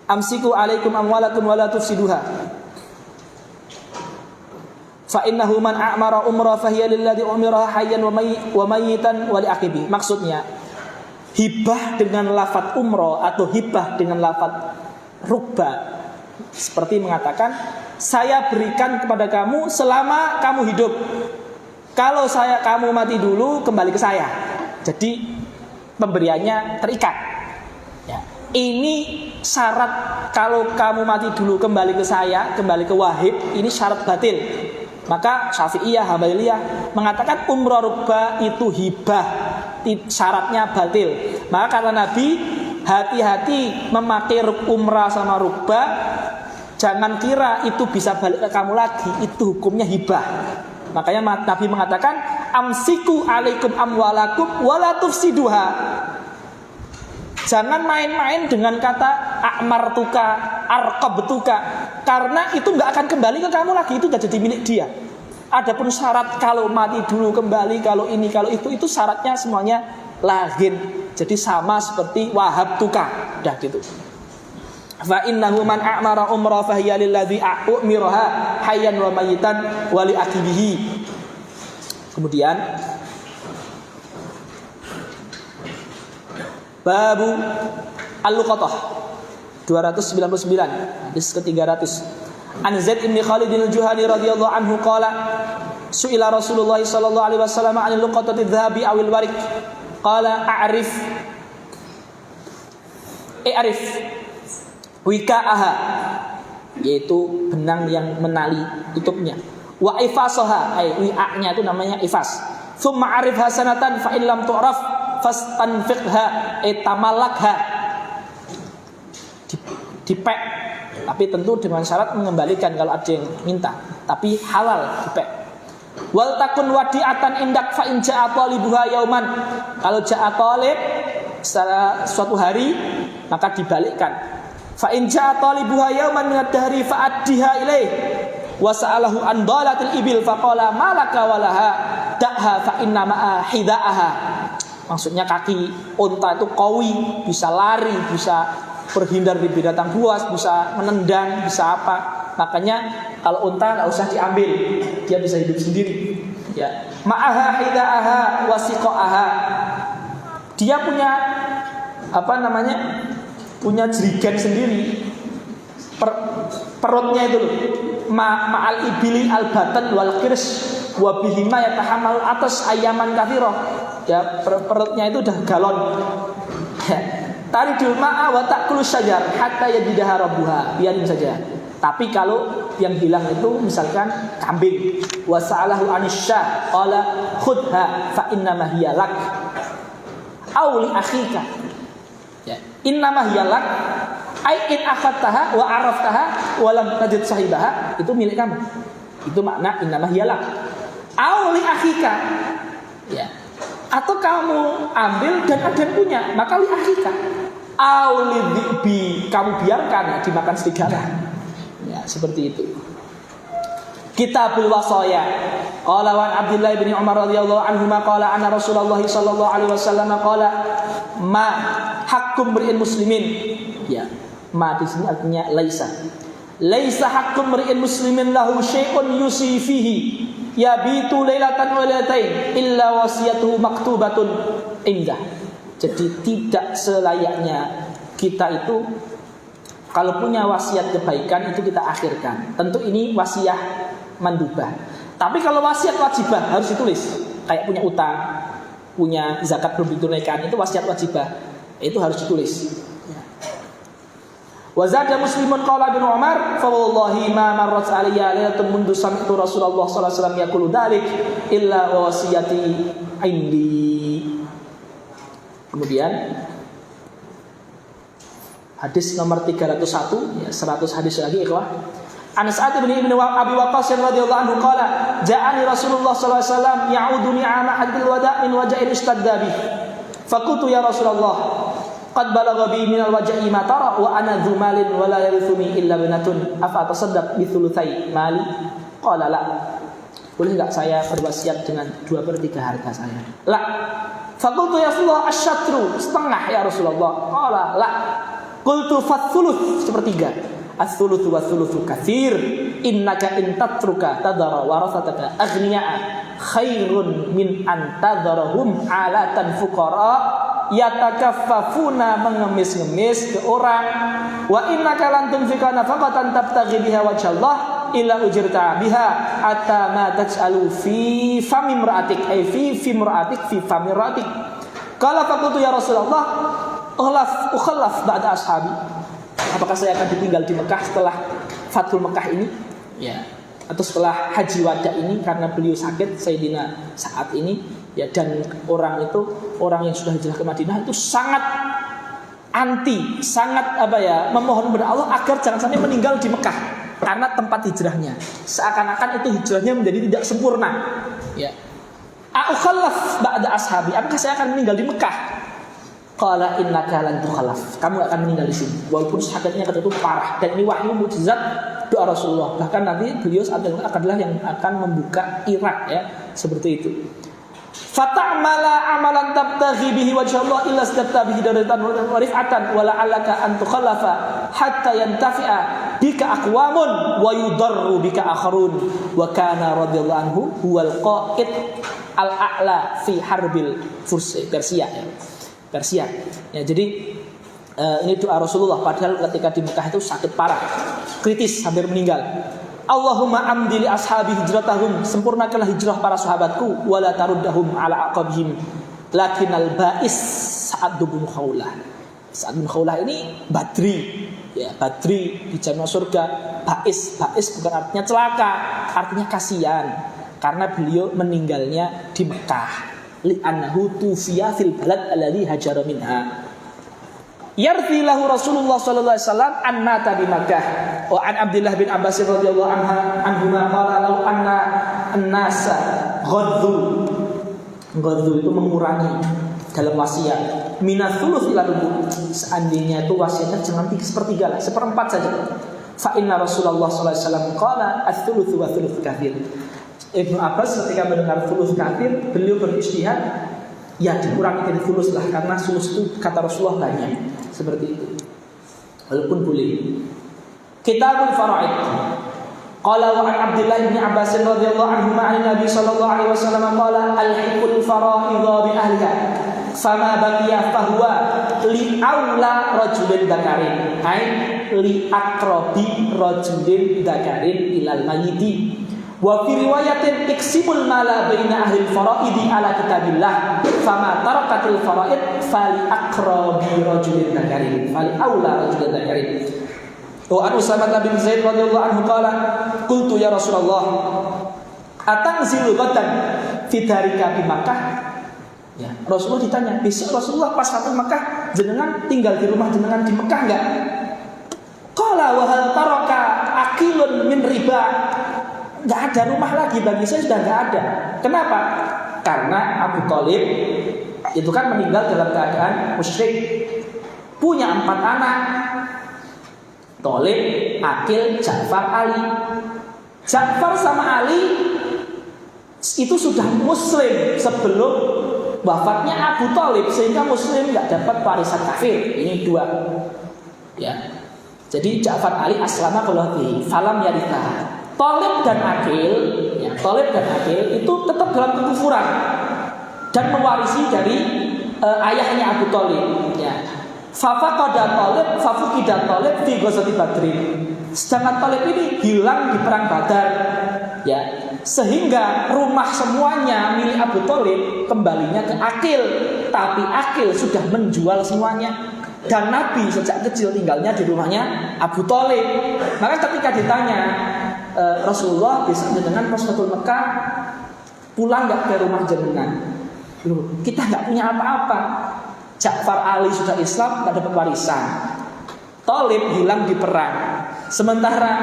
Amsiku alaikum amwalakum wa la tufsiduha. Fa innahu man a'mara umrah fa hiya lilladhi umiraha hayyan wa mayyitan wa li'aqibi. Maksudnya hibah dengan lafaz umrah atau hibah dengan lafaz rukba seperti mengatakan saya berikan kepada kamu selama kamu hidup. Kalau kamu mati dulu kembali ke saya. Jadi pemberiannya terikat. Ya. Ini syarat kalau kamu mati dulu kembali ke saya, kembali ke Wahib, ini syarat batil. Maka Syafi'iyah, Hambaliyah mengatakan umrah rukbah itu hibah, syaratnya batil. Maka kata Nabi, hati-hati memakai umrah sama rukbah, jangan kira itu bisa balik ke kamu lagi, itu hukumnya hibah. Makanya Nabi mengatakan amsiku alaikum amwalakum wala tufsiduha. Jangan main-main dengan kata a'martuka, arqabtuka, karena itu nggak akan kembali ke kamu lagi, itu sudah jadi milik dia. Adapun syarat kalau mati dulu kembali, kalau ini, kalau itu syaratnya semuanya laghin. Jadi sama seperti wahabtuka, dah gitu. Fa innahu man a'mara umrah fa hiya lilladzi a'miraha hayyan wa mayyitan wa li aqibihi. Kemudian Babu Al-Luqatah 299 hadis ke-300. An Zaid bin Khalid al-Juhani radhiyallahu anhu qala su'ila Rasulullah sallallahu alaihi wasallam 'anil luqatati adh-dhahabi awil warik qala a'rif wika'aha, yaitu benang yang menali tutupnya, wa ifasaha, wi'a'nya itu namanya ifas, thumma 'arif hasanatan fa in lam tu'raf fastanfiqha tamalakha, dipek, tapi tentu dengan syarat mengembalikan kalau ada yang minta, tapi halal dipek. Wal takun wadi'atan indak fa in ja'a talibuha yauman, kalau ja'a talib suatu hari maka dibalikkan. Fa in ja'a talibuha yauman min ad-dahri fa addiha ilaih wa sa'alahu an dalatil ibil fa qala malaka walaha da'ha fa inna ma'a hidaaha. Maksudnya kaki unta itu qawi, bisa lari, bisa berhindar di binatang buas, bisa menendang, bisa apa. Makanya kalau unta enggak usah diambil, dia bisa hidup sendiri. Ya. Ma'aha hidaaha wasiqaha. Dia punya punya jerigen sendiri. Perutnya itu loh. Ma'al ibili al-batan wal qirs wa bihima yatahammal atas ayaman kathirah. Ya, perutnya itu udah galon. Taridul ma'a wa ta'kulu syajar hatta yajidaha rabbuha. Biarin saja. Tapi kalau yang bilang itu misalkan kambing, wa sa'alahu anisya qala khudha fa innama hiya lak aw li akhika. Ya, innama hiya lak ai in akhadtaha wa araftaha wa lam tajid sahibaha, itu milik kamu. Itu makna innama hiya lak aw li akhika. Ya. Atau kamu ambil dan ada yang punya, maka li akhika aw li dhibi, kamu biarkan dimakan serigala. Ya, seperti itu. Kitabul Wasaya. Qala wa Abdullah bin Umar radhiyallahu anhuma qala anna Rasulullah sallallahu alaihi wasallam qala ma haqqum mri'in muslimin. Ya, ma di sini artinya laisa. Laisa haqqum mri'in muslimin lahu syai'un yusi fihi yabitu lailatan wa lailatain illa wasiyatuhu maktubatun indah. Jadi tidak selayaknya kita itu kalau punya wasiat kebaikan itu kita akhirkan. Tentu ini wasiat mandubah. Tapi kalau wasiat wajibah harus ditulis. Kayak punya utang, punya zakat belum ditunaikan, itu wasiat wajibah. Itu harus ditulis. Ya. Wa zada Muslimun qala bin Umar fa wallahi ma marrat alayya lailatun mundu sami'tu Rasulullah sallallahu alaihi wasallam yaqulu dzalik illa wa wasiyati indi. Kemudian hadis nomor 301, ya 100 hadis lagi ikhwah. Anas bin Abi Waqqas radhiyallahu anhu qala ja'ani Rasulullah sallallahu alaihi wasallam ya'uduni 'ama hadil wada' min waja'in istadda bih. Faqultu ya Rasulullah qad balagha bi min al-waj'i ma tara wa ana dhu malin wa la yarithuni illa binatun afa atasaddaq bi thulutsai mali. Qala la. Boleh enggak saya berwasiat dengan 2/3 harta saya? La. Faqultu ya Rasulullah asy-syatru, setengah ya Rasulullah. Qala la. Qultu fathuluts, sepertiga. As-thulutsu wa thulutsu katsir. Innaka in tatruka tadara warasataka aghniya khairun min an tadarahum alatan fuqara yatakaffafuna, mengemis-ngemis ke orang. Wa innaka lan tunfika nafaqatan tabtaghi biha wajhallah illa ujirta biha hatta ma taj'alu fi fami imra'atik ay fi imra'atik fi fami imra'atik. Qala faqultu ya Rasulullah ukhallaf ba'da ashabi. Apakah saya akan ditinggal di Mekah setelah Fathul Mekah ini? Ya. Atau setelah haji wada ini, karena beliau sakit Sayyidina saat ini, ya, dan orang yang sudah hijrah ke Madinah itu sangat anti, sangat memohon kepada Allah agar jangan sampai meninggal di Mekah karena tempat hijrahnya. Seakan-akan itu hijrahnya menjadi tidak sempurna. Ya. A'ukhallaf ba'da ashabi. Apakah saya akan meninggal di Mekah? Qala innaka lan tukhallaf. Kamu akan meninggal di sini. Walaupun sakitnya ketika itu parah, dan ini wahyu mukjizat doa Rasulullah. Bahkan nanti beliau adalah yang akan membuka Irak, ya, seperti itu. Fata'mala amalan tabtaghi bihi wajhallah illa statta bihi daratan wa rif'atan wa la'allaka an tukhallafa hatta yantafi'a bika aqwamun wa yudarru bika akharun. Wa kana radhiyallahu anhu huwal qa'id al-a'la fi harbil Persia, ya. Persia. Ya, jadi ini doa Rasulullah padahal ketika di Mekah itu sakit parah, kritis, hampir meninggal. Allahumma amdi li ashabi hijratahum, sempurnakanlah hijrah para sahabatku, wala taruddahum ala aqabihim. Lakinal ba'is Sa'ad bin Khawlah. Sa'ad bin Khawlah ini Badri, ya, Badri di jannah surga. Ba'is bukan artinya celaka, artinya kasihan karena beliau meninggalnya di Mekah. Li'annahu tufiya fil balad alladhi hajara minha. Yarthi lahu Rasulullah sallallahu alaihi wasallam an mata di Makkah. Wa an Abdullah bin Abbas radhiyallahu anhu qala law anna an-nasa ghaddu itu mengurangi dalam wasiat minats thuluts ila rubu'. Seandainya itu wasiatnya jangan 3/3 lah, 1/4 saja. Fa inna Rasulullah sallallahu alaihi wasallam qala ats-thulutsu wa thulutsu katsir. Ibnu Abbas ketika mendengar thuluts katsir, beliau beristihad, ya dikurangi dari thuluts lah, karena thuluts itu kata Rasulullah banyak, seperti itu. Walaupun boleh. Kitabul Faraid. Qala wa an Abdullah bin Abbas radhiyallahu anhu ma'an Nabi sallallahu alaihi wasallam qala al-hiqul faraidha bi ahliha fama baqiya fahuwa li aula rajulin dzakarin ay li aqrabi rajulin dzakarin ilal mayyiti. Wa fi riwayatin iksimul mala baina ahli faraidi ala kitabillah fama tarakatil faraid fali aqrabi rajulin dzakarin fali aula rajulin dzakarin. Wa an Usamah bin Zaid radhiyallahu anhu qala qultu ya Rasulullah atanzilu ghadan fi darika bi Makkah. Ya, Rasulullah ditanya, besok Rasulullah pas sampai Makkah jenengan tinggal di rumah jenengan di Mekah enggak? Qala wa hal taraka aqilun min riba. Enggak ada rumah lagi bagi saya, sudah enggak ada. Kenapa? Karena Abu Thalib itu kan meninggal dalam keadaan musyrik. Punya 4 anak. Thalib, Aqil, Ja'far, Ali. Ja'far sama Ali itu sudah muslim sebelum wafatnya Abu Thalib, sehingga muslim enggak dapat warisan kafir. Ini 2. Ya. Jadi Ja'far, Ali aslama qulati falam yaritha. Thalib dan Aqil, ya, Thalib dan Aqil itu tetap dalam kekufuran dan mewarisi dari ayahnya Abu Thalib. Ya. Fafaqada Thalib, fafuqida Thalib fi ghazwati Badrin. Sedangkan Thalib ini hilang di perang Badar. Ya. Sehingga rumah semuanya milik Abu Thalib kembalinya ke Aqil, tapi Aqil sudah menjual semuanya. Dan Nabi sejak kecil tinggalnya di rumahnya Abu Thalib. Maka ketika ditanya Rasulullah, bisa jenengan pas Fathul Mekah pulang nggak ke rumah jenengan? Loh, kita nggak punya apa-apa. Ja'far Ali sudah Islam, nggak dapat warisan. Thalib hilang di perang. Sementara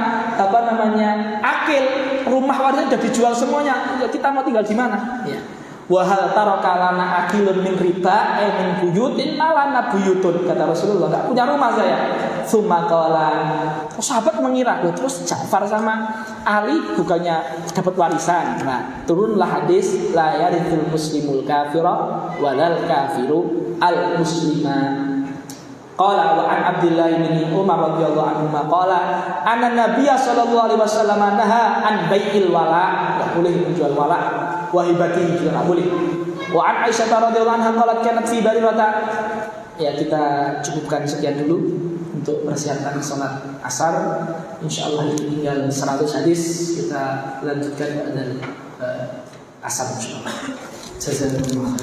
Akil, rumah warisan sudah dijual semuanya. Ya, kita mau tinggal di mana? Ya. Wahal taraka lana akilun min riba min buyutin malana buyutun, kata Rasulullah, enggak punya rumah saya. Tsumma qala, sahabat mengira, terus Ja'far sama Ali bukannya dapat warisan. Nah, turunlah hadis la yarithul muslimul kafira walal kafiru al muslima. Qala wa an Abdullah bin Umar radhiyallahu anhu qala anna Nabiy sallallahu alaihi wasallam naha an bai'il wala, enggak boleh menjual wala, wa hibati juga enggak boleh. Wa an Aisyah radhiyallahu anha qalat kanat fi barirata. Ya, kita cukupkan sekian dulu untuk persiapan salat asar. Insyaallah tinggal 100 hadis, kita lanjutkan pada asar insyaallah. Jazakumullah.